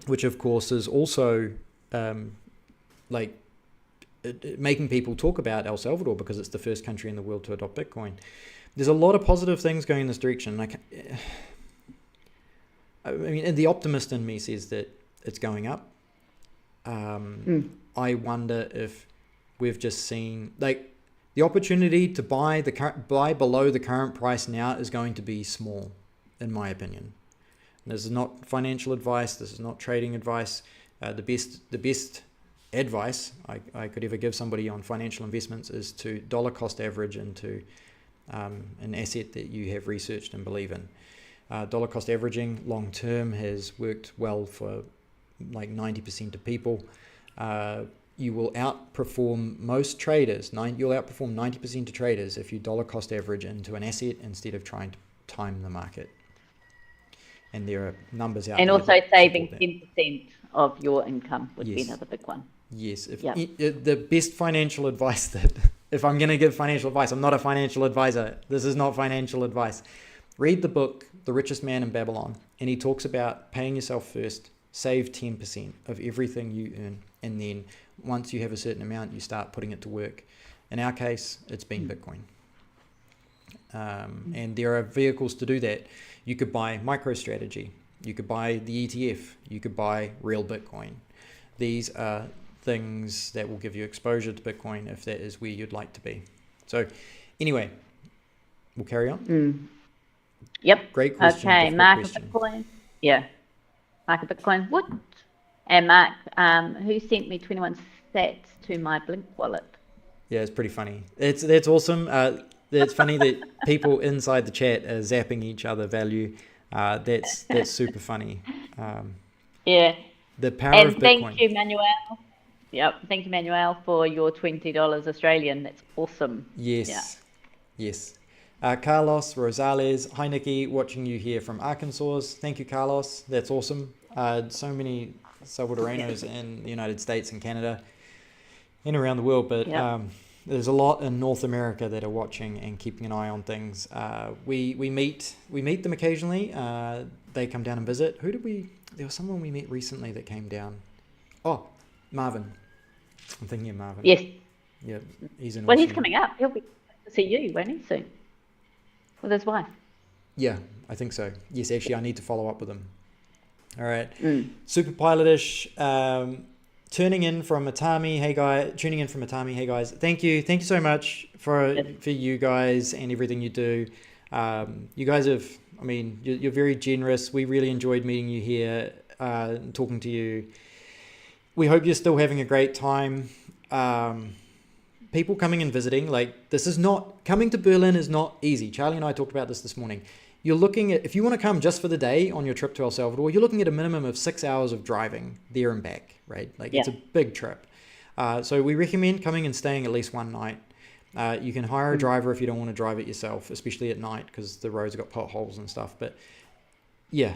which of course is also making people talk about El Salvador because it's the first country in the world to adopt Bitcoin. There's a lot of positive things going in this direction. I mean, the optimist in me says that it's going up. I wonder if we've just seen the opportunity to buy below the current price now is going to be small, in my opinion. This is not financial advice. This is not trading advice. The best advice I could ever give somebody on financial investments is to dollar cost average into an asset that you have researched and believe in. Dollar cost averaging long term has worked well for like 90% of people. You will outperform most traders. You'll outperform 90% of traders if you dollar cost average into an asset instead of trying to time the market. And there are numbers out there. And also saving 10% of your income would be another big one. Yes. The best financial advice that, if I'm going to give financial advice, I'm not a financial advisor. This is not financial advice. Read the book, The Richest Man in Babylon, and he talks about paying yourself first, save 10% of everything you earn, and then once you have a certain amount, you start putting it to work. In our case, it's been Bitcoin. And there are vehicles to do that. You could buy MicroStrategy. You could buy the ETF. You could buy real Bitcoin. These are things that will give you exposure to Bitcoin if that is where you'd like to be. So anyway, we'll carry on. Yep. Great question. Okay, Mark of Bitcoin. Yeah. Mark of Bitcoin. What? And Mark, who sent me 21 sats to my Blink wallet? Yeah, it's pretty funny. That's awesome. It's funny that people inside the chat are zapping each other value. That's super funny. Yeah. The power of Bitcoin. And thank you, Manuel. Yep. Thank you, Manuel, for your $20 Australian. That's awesome. Yes. Yeah. Yes. Carlos Rosales. Hi, Nicki. Watching you here from Arkansas. Thank you, Carlos. That's awesome. So many Salvadoranos in the United States and Canada and around the world, but there's a lot in North America that are watching and keeping an eye on things. We meet them occasionally. They come down and visit. There was someone we met recently that came down. Oh, Marvin. I'm thinking of Marvin. Yes. Yeah, he's an. Well, he's coming up. He'll be to see you, won't he, soon? With his wife. Yeah, I think so. Yes, actually, I need to follow up with him. All right. Super Pilotish. Tuning in from Atami. Hey guys. Thank you so much for you guys and everything you do. You guys you're very generous. We really enjoyed meeting you here, talking to you. We hope you're still having a great time. People coming and visiting, coming to Berlin is not easy. Charlie and I talked about this morning. You're looking at, if you want to come just for the day on your trip to El Salvador, you're looking at a minimum of 6 hours of driving there and back, right? It's a big trip. So we recommend coming and staying at least one night. You can hire a driver if you don't want to drive it yourself, especially at night because the roads have got potholes and stuff. But yeah,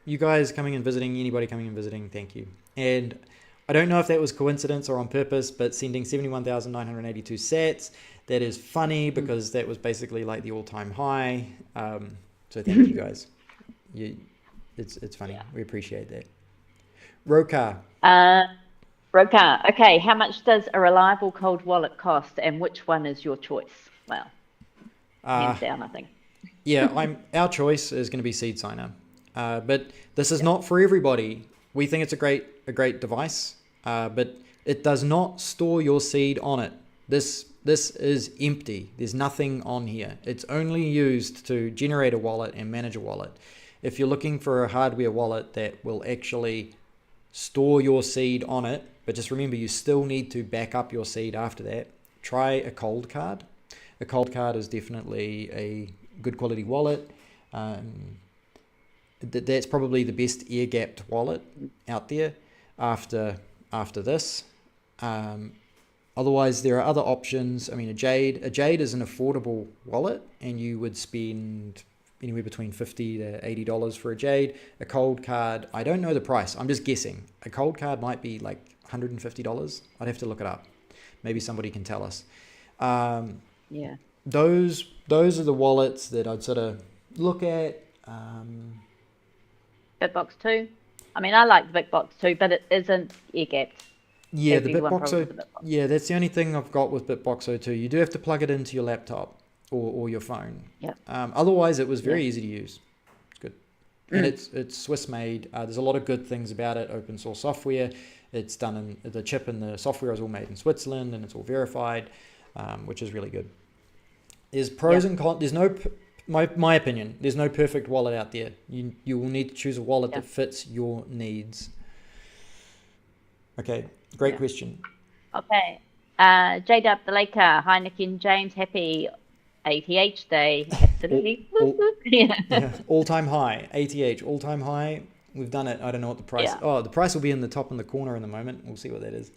you guys coming and visiting, anybody coming and visiting, thank you. And I don't know if that was coincidence or on purpose, but sending 71,982 sats. That is funny because that was basically like the all-time high. So thank you guys. It's funny. Yeah. We appreciate that. Roka. Okay, how much does a reliable cold wallet cost, and which one is your choice? Well, hands down, I think. Yeah, our choice is going to be SeedSigner, but this is not for everybody. We think it's a great device, but it does not store your seed on it. This is empty. There's nothing on here. It's only used to generate a wallet and manage a wallet. If you're looking for a hardware wallet that will actually store your seed on it, but just remember you still need to back up your seed after that, try a cold card. A cold card is definitely a good quality wallet. that's probably the best air-gapped wallet out there after this. Otherwise, there are other options. I mean, a Jade is an affordable wallet, and you would spend anywhere between $50 to $80 for a Jade. A cold card, I don't know the price. I'm just guessing. A cold card might be like $150. I'd have to look it up. Maybe somebody can tell us. Yeah. Those are the wallets that I'd sort of look at. Bitbox 2. I mean, I like the Bitbox 2, but it isn't air-gapped. Yeah, the Bitbox. Yeah, that's the only thing I've got with Bitbox 2. You do have to plug it into your laptop or your phone. Yeah. Otherwise, it was very easy to use. It's good, and it's Swiss made. There's a lot of good things about it. Open source software. It's done in the chip and the software is all made in Switzerland, and it's all verified, which is really good. There's pros and cons. There's no, my opinion. There's no perfect wallet out there. You will need to choose a wallet that fits your needs. Okay, great question. Okay, J-Dub the Laker. Hi, Nicki and James. Happy ATH Day. Absolutely. All-time high. ATH, all-time high. We've done it. I don't know what the price. Oh, the price will be in the top in the corner in the moment. We'll see what that is.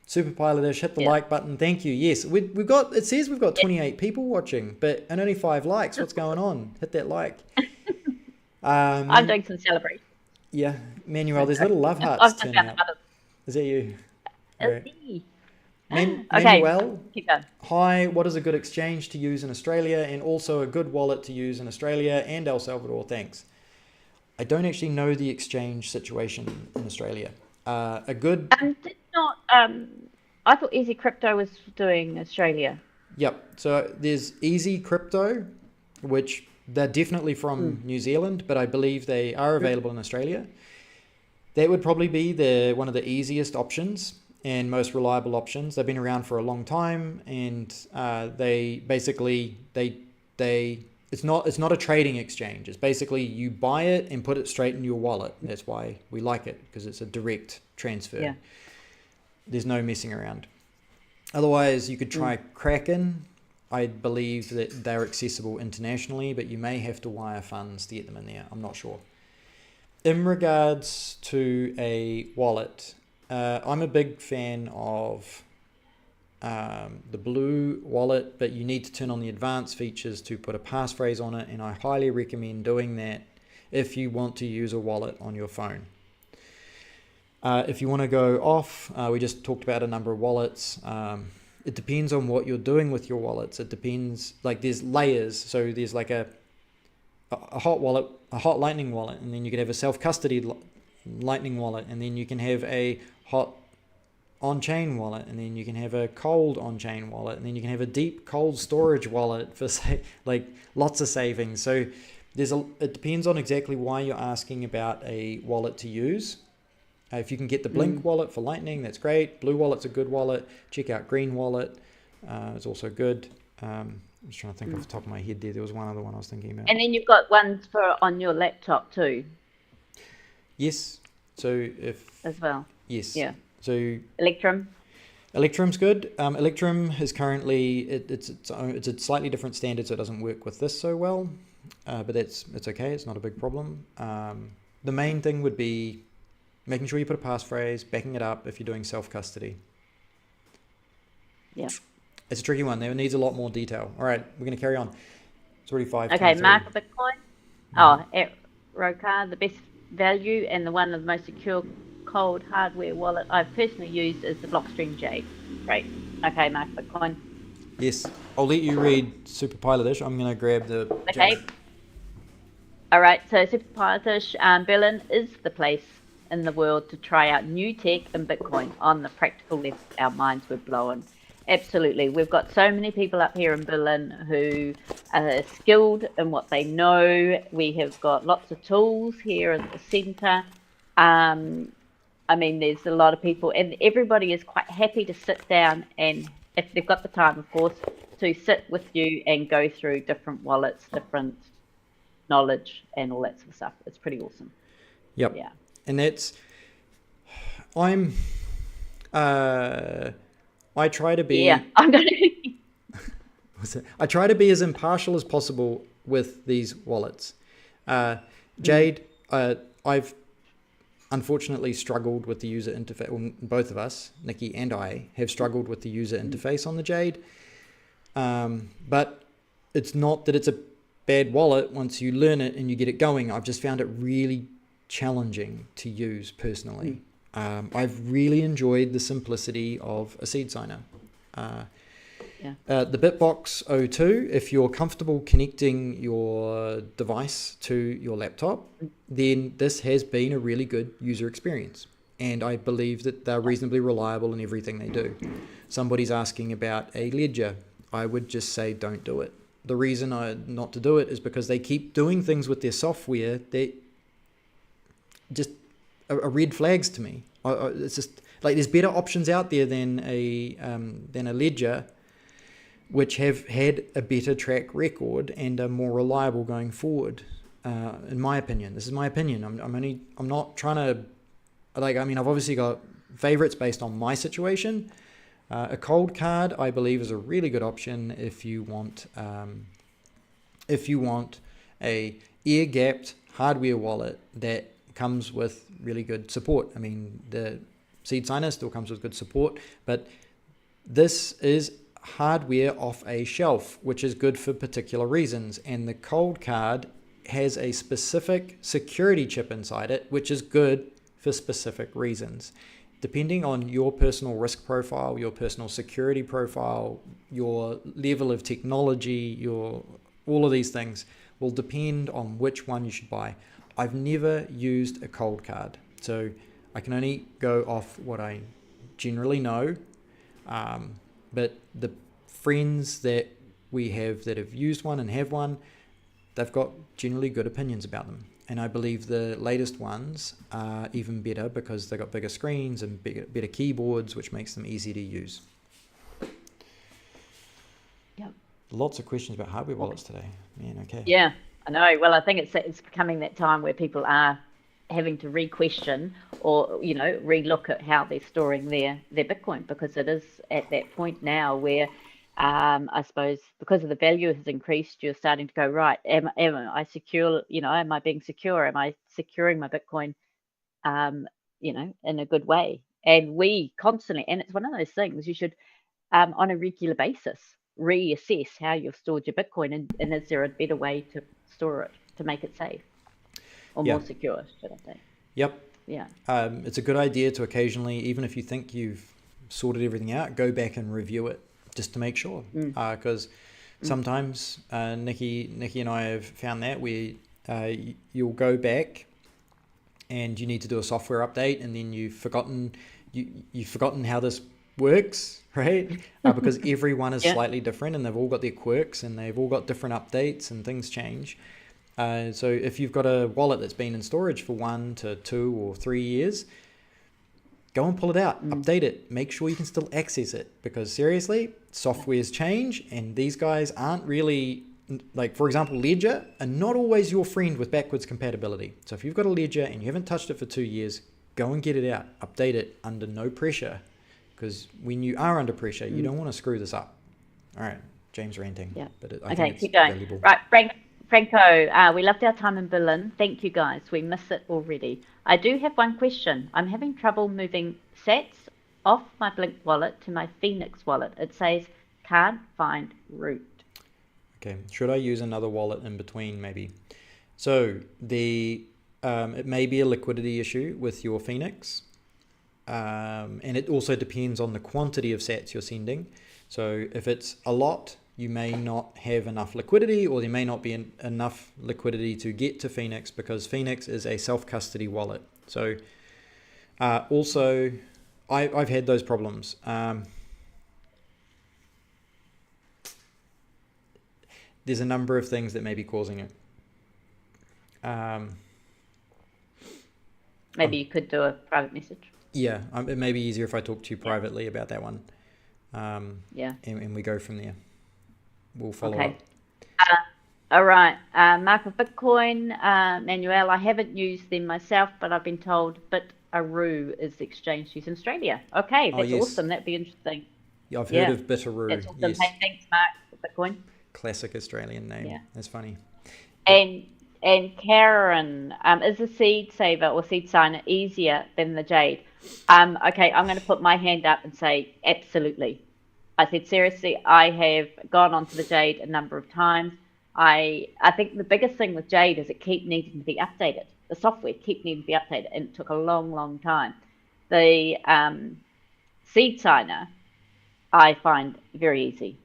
Super Pilotish, hit the like button. Thank you. Yes, we've got. It says we've got 28 people watching, and only 5 likes. What's going on? Hit that like. I'm doing some celebration. Yeah, Manuel. There's little love hearts turning up. Is that you? Okay. Manuel, hi, what is a good exchange to use in Australia and also a good wallet to use in Australia and El Salvador? Thanks. I don't actually know the exchange situation in Australia. A good... I thought Easy Crypto was doing Australia. Yep. So there's Easy Crypto, which they're definitely from New Zealand, but I believe they are available in Australia. That would probably be one of the easiest options and most reliable options. They've been around for a long time, and they basically it's not a trading exchange. It's basically you buy it and put it straight in your wallet. That's why we like it, because it's a direct transfer. Yeah. There's no messing around. Otherwise, you could try Kraken. I believe that they're accessible internationally, but you may have to wire funds to get them in there. I'm not sure. In regards to a wallet, I'm a big fan of the Blue wallet, but you need to turn on the advanced features to put a passphrase on it, and I highly recommend doing that if you want to use a wallet on your phone. If you want to go off, we just talked about a number of wallets. It depends on what you're doing with your wallets. It depends, like there's layers. So there's like a hot wallet, a hot lightning wallet, and then you can have a self-custody lightning wallet, and then you can have a hot on-chain wallet, and then you can have a cold on-chain wallet, and then you can have a deep cold storage wallet for like lots of savings. So it depends on exactly why you're asking about a wallet to use. If you can get the Blink wallet for Lightning, that's great. Blue wallet's a good wallet. Check out Green wallet. It's also good. I'm just trying to think off the top of my head there. There was one other one I was thinking about. And then you've got ones for on your laptop too. Yes. So as well. Yes. Yeah. So Electrum's good. Electrum is currently it's a slightly different standard, so it doesn't work with this so well. But it's okay. It's not a big problem. The main thing would be making sure you put a passphrase, backing it up if you're doing self-custody. Yeah. It's a tricky one. It needs a lot more detail. All right, we're going to carry on. It's already 5:23. Okay, Mark Bitcoin. Oh, at Rocar, the best value and the one of the most secure cold hardware wallet I've personally used is the Blockstream Jade. Great. Okay, Mark Bitcoin. Yes. I'll let you read Super Pilotish. I'm going to grab the... Okay. All right, so Super Pilotish, Berlin is the place in the world to try out new tech and Bitcoin. On the practical level, our minds were blown. Absolutely. We've got so many people up here in Berlin who are skilled in what they know. We have got lots of tools here in the centre. I mean, there's a lot of people, and everybody is quite happy to sit down and, if they've got the time, of course, to sit with you and go through different wallets, different knowledge, and all that sort of stuff. It's pretty awesome. Yep. Yeah. And I try to be... Yeah, I'm going to... I try to be as impartial as possible with these wallets. Jade, I've unfortunately struggled with the user interface. Well, both of us, Nicki and I, have struggled with the user interface on the Jade. But it's not that it's a bad wallet once you learn it and you get it going. I've just found it really challenging to use personally. I've really enjoyed the simplicity of a SeedSigner. The Bitbox 02, if you're comfortable connecting your device to your laptop, then this has been a really good user experience. And I believe that they're reasonably reliable in everything they do. Somebody's asking about a ledger. I would just say don't do it. The reason not to do it is because they keep doing things with their software that just are red flags to me. It's just like there's better options out there than a ledger, which have had a better track record and are more reliable going forward. In my opinion, this is my opinion. I'm not trying to I've obviously got favorites based on my situation. A cold card, I believe, is a really good option if you want a air-gapped hardware wallet that comes with really good support. I mean, the SeedSigner still comes with good support, but this is hardware off a shelf, which is good for particular reasons. And the cold card has a specific security chip inside it, which is good for specific reasons. Depending on your personal risk profile, your personal security profile, your level of technology, all of these things will depend on which one you should buy. I've never used a cold card, so I can only go off what I generally know. But the friends that we have that have used one and have one, they've got generally good opinions about them. And I believe the latest ones are even better because they've got bigger screens and better keyboards, which makes them easy to use. Yep. Lots of questions about hardware wallets today. Man, okay. Yeah, I know. Well, I think it's becoming that time where people are having to re-question or, re-look at how they're storing their Bitcoin, because it is at that point now where I suppose because of the value has increased, you're starting to go, right, am I secure, am I being secure? Am I securing my Bitcoin, in a good way? And we constantly, and it's one of those things you should, on a regular basis, reassess how you've stored your Bitcoin and is there a better way to store it to make it safe or more secure, should I say? Yep. Yeah. It's a good idea to occasionally, even if you think you've sorted everything out, go back and review it just to make sure. Because sometimes Nicki and I have found that where you'll go back and you need to do a software update and then you've forgotten how this works, right? Because everyone is slightly different and they've all got their quirks and they've all got different updates and things change. So if you've got a wallet that's been in storage for 1 to 2 or 3 years, go and pull it out, update it, make sure you can still access it, because seriously, softwares change and these guys aren't really, like for example, Ledger are not always your friend with backwards compatibility. So if you've got a Ledger and you haven't touched it for 2 years, go and get it out, update it under no pressure, because when you are under pressure, you don't want to screw this up. All right, James ranting. Yeah. But I think keep it's going. valuable. Right, Franco, we loved our time in Berlin. Thank you guys. We miss it already. I do have one question. I'm having trouble moving sats off my Blink wallet to my Phoenix wallet. It says can't find root. Okay, should I use another wallet in between maybe? So it may be a liquidity issue with your Phoenix. And it also depends on the quantity of sats you're sending. So if it's a lot, you may not have enough liquidity, or there may not be enough liquidity to get to Phoenix, because Phoenix is a self-custody wallet. So also, I've had those problems. There's a number of things that may be causing it. Maybe you could do a private message. Yeah, it may be easier if I talk to you privately about that one. And we go from there. We'll follow up. All right. Mark of Bitcoin, Manuel, I haven't used them myself, but I've been told Bitaroo is the exchange used in Australia. Okay, that's awesome. That'd be interesting. Yeah, I've heard of Bitaroo. That's awesome. Yes. Hey, thanks, Mark, for Bitcoin. Classic Australian name. Yeah. That's funny. And And Karen, is the seed saver or seed signer easier than the jade? Okay, I'm going to put my hand up and say absolutely. I said seriously, I have gone onto the jade a number of times. I think the biggest thing with jade is it keep needing to be updated. The software keep needing to be updated, and it took a long time. The seed signer I find very easy.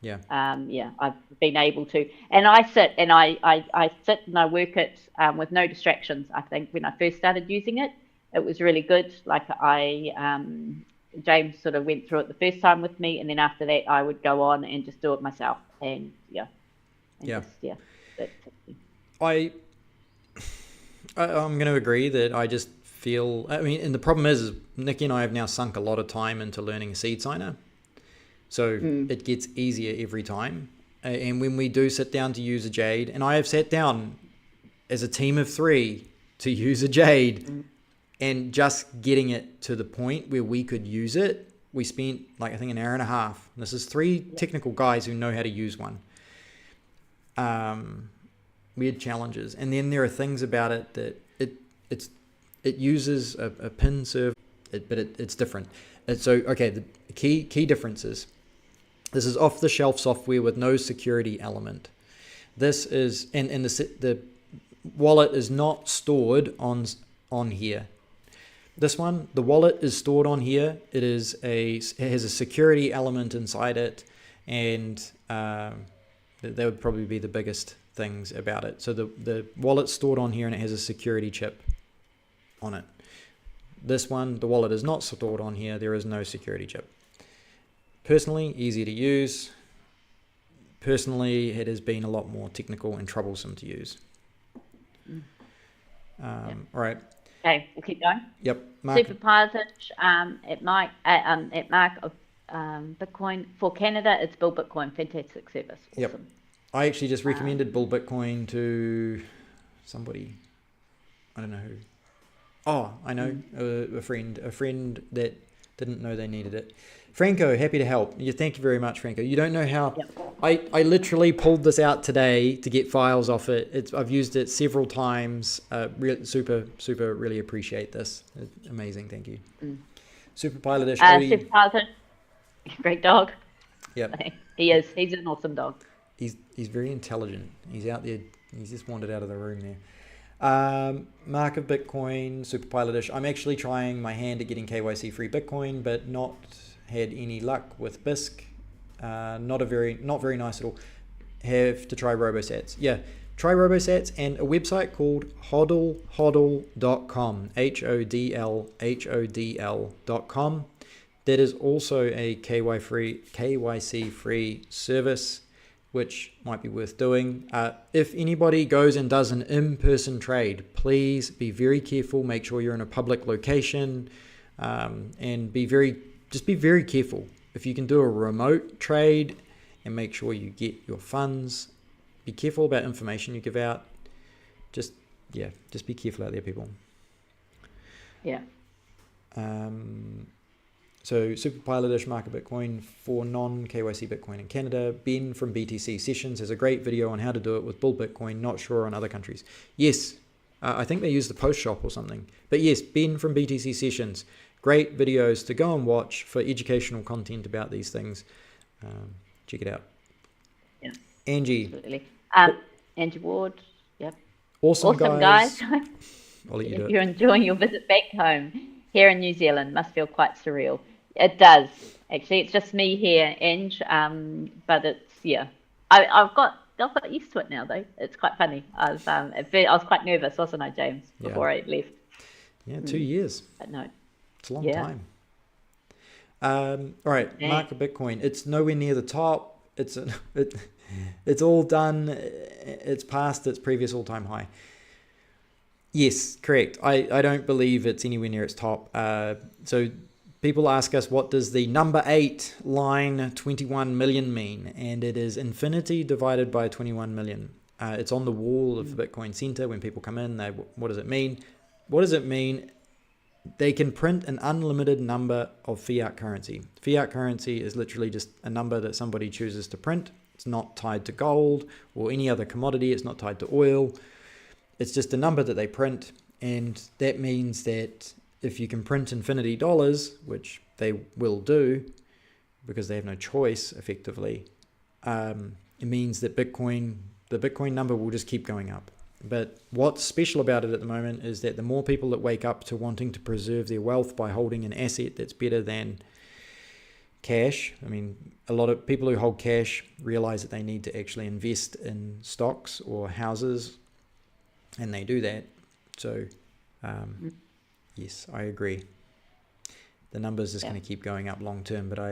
Yeah. I've been able to, and I sit and I sit and I work it with no distractions. I think when I first started using it, it was really good. Like James sort of went through it the first time with me, and then after that, I would go on and just do it myself. And I'm going to agree that I just feel. I mean, and the problem is Nicki and I have now sunk a lot of time into learning a seed signer. So it gets easier every time. And when we do sit down to use a jade, and I have sat down as a team of 3 to use a jade, and just getting it to the point where we could use it, we spent like I think an hour and a half. This is 3 technical guys who know how to use one. We had challenges, and then there are things about it that it uses a pin server, but it's different. So okay, the key differences. This is off-the-shelf software with no security element. This is, and the wallet is not stored on here. This one, the wallet is stored on here. It has a security element inside it, and that would probably be the biggest things about it. So the wallet's stored on here, and it has a security chip on it. This one, the wallet is not stored on here. There is no security chip. Personally, easy to use. Personally, it has been a lot more technical and troublesome to use. All right. Okay, we'll keep going. Yep. Super positive at Mark of Bitcoin for Canada. It's Bull Bitcoin, fantastic service. Awesome. Yep. I actually just recommended Bull Bitcoin to somebody. I don't know who. Oh, I know a friend that didn't know they needed it. Franco, happy to help. Thank you very much, Franco. You don't know how. Yep. I literally pulled this out today to get files off it. I've used it several times. Super, really appreciate this. Amazing, thank you. Super Pilot-ish. Super Pilot, great dog. Yep. He is. He's an awesome dog. He's very intelligent. He's out there. He's just wandered out of the room there. Mark of Bitcoin, Super Pilot-ish. I'm actually trying my hand at getting KYC free Bitcoin, but not had any luck with BISC. Not very nice at all. Have to try RoboSats. Yeah, try RoboSats and a website called hodl.com. HODL.com. That is also a KYC free service, which might be worth doing. If anybody goes and does an in-person trade, please be very careful. Make sure you're in a public location, and be very careful. If you can do a remote trade and make sure you get your funds, be careful about information you give out. Just be careful out there, people. Yeah. So Super Pilot-ish, Market Bitcoin for non-KYC Bitcoin in Canada. Ben from BTC Sessions has a great video on how to do it with Bull Bitcoin, not sure on other countries. Yes, I think they use the post shop or something. But yes, Ben from BTC Sessions. Great videos to go and watch for educational content about these things. Check it out. Yeah. Angie. Absolutely. Angie Ward. Yep. Awesome guys. I'll let you do it. You're enjoying your visit back home here in New Zealand. Must feel quite surreal. It does. Actually, it's just me here, Ange. But it's, yeah. I've got used to it now, though. It's quite funny. I was quite nervous, wasn't I, James, before I left? Yeah, 2 years. But no. It's a long time. All right, Market Bitcoin. It's nowhere near the top. It's all done. It's past its previous all-time high. Yes, correct. I don't believe it's anywhere near its top. So people ask us, what does the number 8 line 21 million mean? And it is infinity divided by 21 million. It's on the wall of the Bitcoin Center. When people come in, what does it mean? What does it mean? They can print an unlimited number of fiat currency. Fiat currency is literally just a number that somebody chooses to print. It's not tied to gold or any other commodity. It's not tied to oil. it's just a number that they print, and that means that if you can print infinity dollars, which they will do because they have no choice effectively, it means that the Bitcoin number will just keep going up. But what's special about it at the moment is that the more people that wake up to wanting to preserve their wealth by holding an asset that's better than cash. I mean, a lot of people who hold cash realize that they need to actually invest in stocks or houses, and they do that. So, yes, I agree. The number's just going to keep going up long term, but all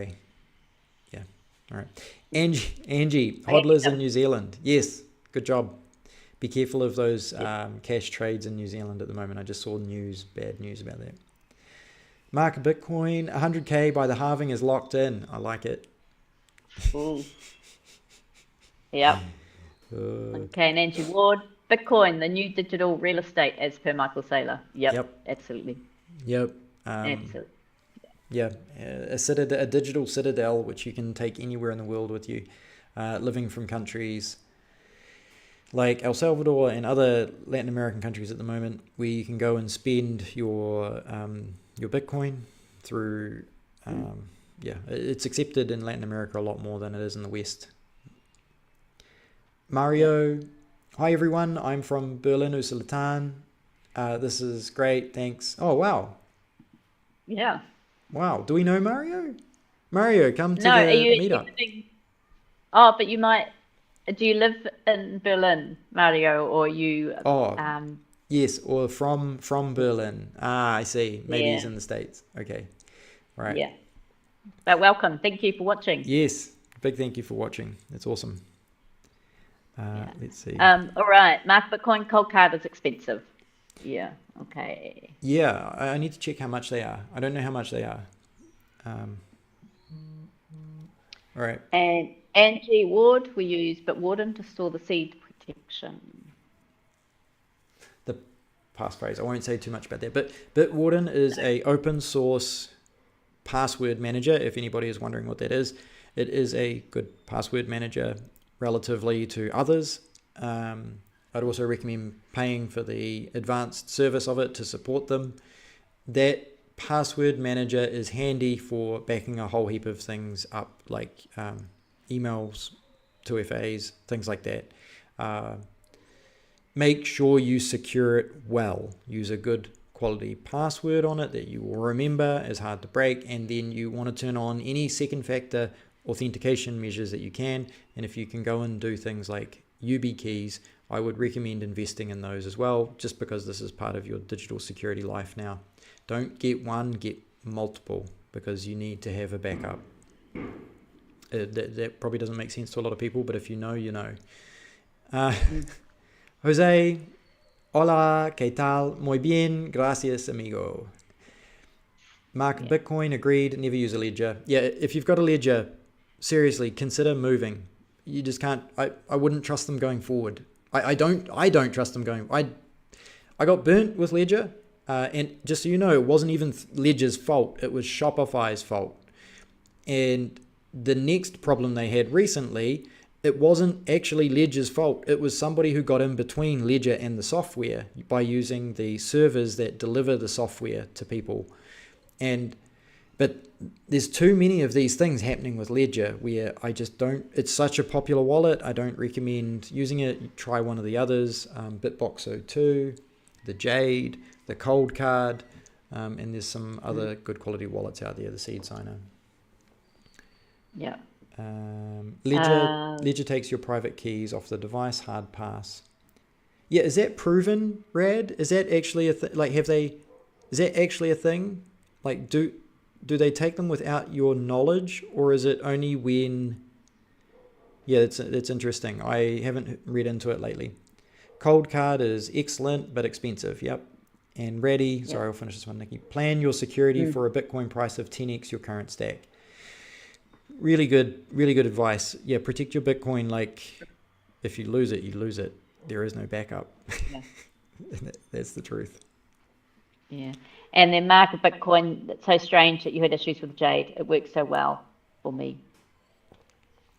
right. Angie, hodlers in New Zealand. Yes, good job. Be careful of those cash trades in New Zealand at the moment. I just saw bad news about that. Mark Bitcoin, 100K by the halving is locked in. I like it. Ooh. Yep. Okay, and Angie Ward, Bitcoin, the new digital real estate as per Michael Saylor. Yep. Absolutely. Yep. Absolutely. Yeah, a digital citadel which you can take anywhere in the world with you, living from countries like El Salvador and other Latin American countries at the moment, where you can go and spend your Bitcoin through. It's accepted in Latin America a lot more than it is in the West. Mario, hi everyone. I'm from Berlin, Usulatan. This is great. Thanks. Oh wow. Yeah. Wow. Do we know Mario? Mario, come to the meetup. Oh, but you might. Do you live in Berlin, Mario, or you? Yes, or from Berlin. I see. Maybe he's in the States. Okay, right. Yeah. But welcome. Thank you for watching. Yes, big thank you for watching. It's awesome. Let's see. All right. Mark Bitcoin cold card is expensive. Yeah. Okay. Yeah, I need to check how much they are. I don't know how much they are. All right. And Angie Ward, we use Bitwarden to store the seed protection. The passphrase, I won't say too much about that, but Bitwarden is a open source password manager. If anybody is wondering what that is, it is a good password manager relatively to others. I'd also recommend paying for the advanced service of it to support them. That password manager is handy for backing a whole heap of things up, like emails, 2FAs, things like that. Make sure you secure it well. Use a good quality password on it that you will remember is hard to break, and then you want to turn on any second factor authentication measures that you can. And if you can go and do things like UB keys, I would recommend investing in those as well, just because this is part of your digital security life now. Don't get one, get multiple, because you need to have a backup. That probably doesn't make sense to a lot of people, but if you know, you know. Jose, hola, ¿qué tal? Muy bien, gracias, amigo. Mark Bitcoin, agreed, never use a ledger. Yeah, if you've got a ledger, seriously, consider moving. You just can't, I wouldn't trust them going forward. I don't trust them going. I got burnt with Ledger, and just so you know, it wasn't even Ledger's fault. It was Shopify's fault. And the next problem they had recently, it wasn't actually Ledger's fault. It was somebody who got in between Ledger and the software by using the servers that deliver the software to people. But there's too many of these things happening with Ledger where I just don't, it's such a popular wallet. I don't recommend using it. You try one of the others, Bitbox02, the Jade, the Cold Card, and there's some other good quality wallets out there, the SeedSigner. Yeah. Ledger takes your private keys off the device, hard pass. Yeah, is that proven, Rad? Is that actually a thing? Like, is that actually a thing? Like, do they take them without your knowledge, or is it only when... Yeah, it's interesting. I haven't read into it lately. Cold Card is excellent, but expensive. Yep. And Raddy, sorry, I'll finish this one, Nicki. Plan your security for a Bitcoin price of 10x your current stack. Really good advice. Yeah, protect your Bitcoin. Like, if you lose it, you lose it. There is no backup. Yeah. That's the truth. Yeah. And then Mark of Bitcoin, it's so strange that you had issues with Jade. It works so well for me.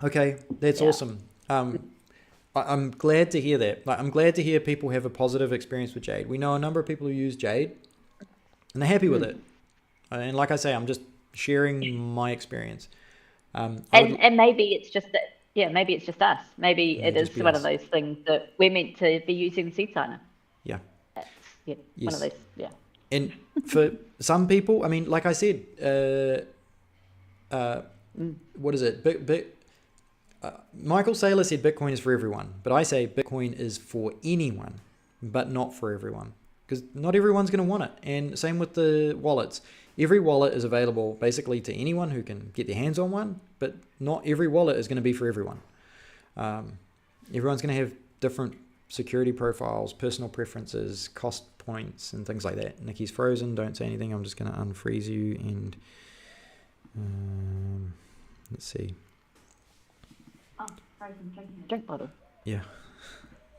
Okay, that's awesome. I'm glad to hear that. Like, I'm glad to hear people have a positive experience with Jade. We know a number of people who use Jade, and they're happy with it. And like I say, I'm just sharing my experience. And maybe it's just that, maybe it's just us. Maybe it is one of those things that we're meant to be using the SeedSigner. Yeah. Yes. One of those, And for some people, I mean, like I said, what is it? Michael Saylor said Bitcoin is for everyone, but I say Bitcoin is for anyone, but not for everyone, because not everyone's going to want it. And same with the wallets. Every wallet is available basically to anyone who can get their hands on one, but not every wallet is going to be for everyone. Everyone's going to have different security profiles, personal preferences, cost points, and things like that. Nicki's frozen. Don't say anything. I'm just going to unfreeze you and let's see. Oh, frozen drink bottle. Yeah.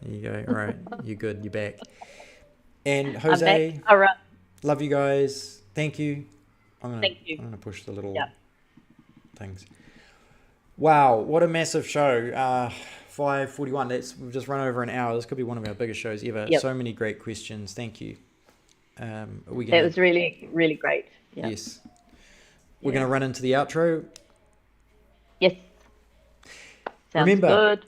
There you go. All right. You're good. You're back. And Jose, I'm back. All right. Love you guys. Thank you. Thank you. I'm gonna push the little things. Wow, what a massive show. 5:41. We've just run over an hour. This could be one of our biggest shows ever. Yep. So many great questions. Thank you. It was really, really great. Yep. Yes. We're gonna run into the outro. Yes. Sounds Remember, good.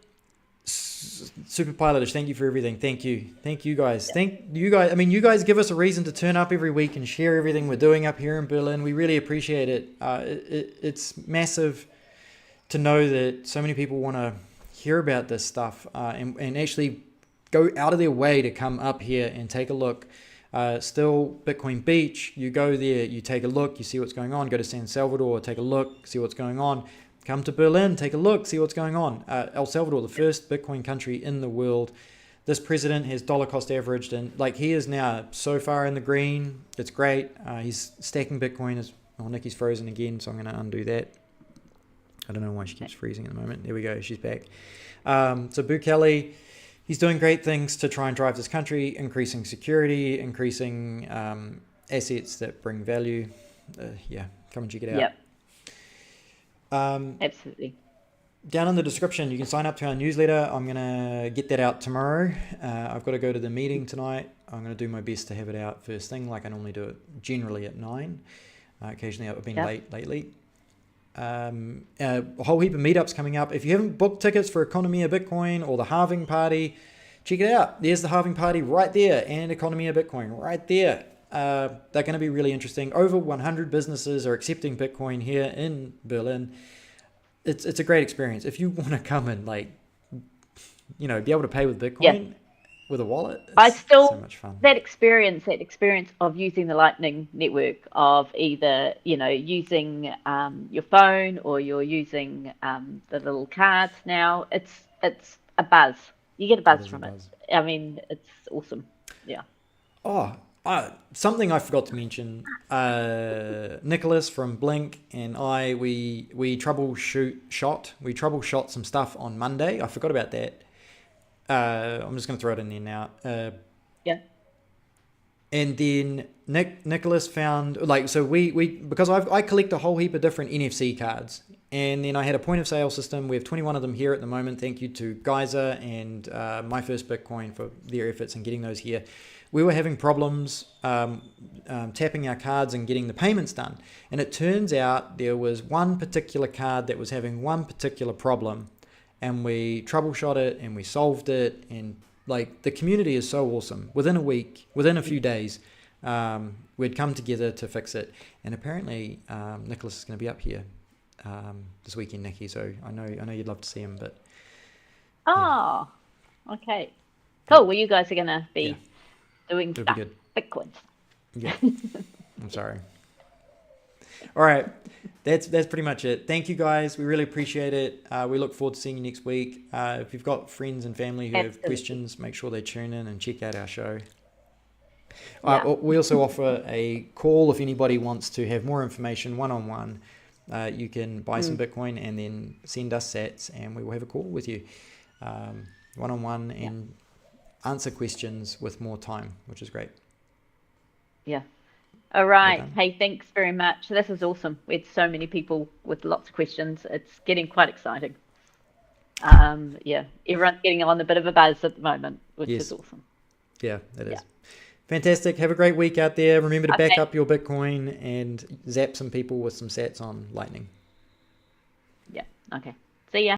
Super Pilotish, thank you for everything. Thank you guys. Thank you guys. I mean, you guys give us a reason to turn up every week and share everything we're doing up here in Berlin. We really appreciate it. It's massive to know that so many people want to hear about this stuff and actually go out of their way to come up here and take a look. Still Bitcoin Beach, you go there, you take a look, you see what's going on. Go to San Salvador, take a look, see what's going on. Come to Berlin, take a look, see what's going on. El Salvador, the first Bitcoin country in the world. This president has dollar cost averaged, and like he is now so far in the green. It's great. He's stacking Bitcoin. Nicki's frozen again, so I'm going to undo that. I don't know why she keeps freezing at the moment. There we go. She's back. So Bukele, he's doing great things to try and drive this country, increasing security, increasing assets that bring value. Come and check it out. Yep. Absolutely. Down in the description, you can sign up to our newsletter. I'm going to get that out tomorrow. I've got to go to the meeting tonight. I'm going to do my best to have it out first thing, like I normally do it generally at 9. Occasionally I've been late lately. A whole heap of meetups coming up. If you haven't booked tickets for Economy of Bitcoin or the Halving Party, check it out. There's the Halving Party right there, and Economy of Bitcoin right there. They're going to be really interesting. Over 100 businesses are accepting Bitcoin here in Berlin. It's a great experience. If you want to come and be able to pay with Bitcoin with a wallet, it's so much fun. That experience of using the Lightning Network, of either using your phone or you're using the little cards now. It's a buzz. You get a buzz from it. I mean, it's awesome. Yeah. Oh. Something I forgot to mention, Nicholas from Blink and we troubleshot some stuff on Monday. I forgot about that. I'm just going to throw it in there now. And then Nicholas found, because I collect a whole heap of different NFC cards, and then I had a point of sale system. We have 21 of them here at the moment. Thank you to Geyser and My First Bitcoin for their efforts in getting those here. We were having problems tapping our cards and getting the payments done. And it turns out there was one particular card that was having one particular problem. And we troubleshot it and we solved it. And the community is so awesome. Within a week, within a few days, we'd come together to fix it. And apparently Nicholas is going to be up here this weekend, Nicki. So I know you'd love to see him. But okay. Cool. Well, you guys are going to be... doing stuff. Bitcoin. Yeah. I'm sorry. All right. That's pretty much it. Thank you guys. We really appreciate it. We look forward to seeing you next week. If you've got friends and family who have questions, make sure they tune in and check out our show. We also offer a call if anybody wants to have more information one-on-one. You can buy some Bitcoin and then send us sats and we will have a call with you one-on-one and answer questions with more time, which is great. Yeah. All right. Hey, thanks very much. This is awesome. We had so many people with lots of questions. It's getting quite exciting. Yeah, everyone's getting on a bit of a buzz at the moment, which is awesome. Yeah, it is. Fantastic. Have a great week out there. Remember to back up your Bitcoin and zap some people with some sats on Lightning. Yeah. Okay. See ya.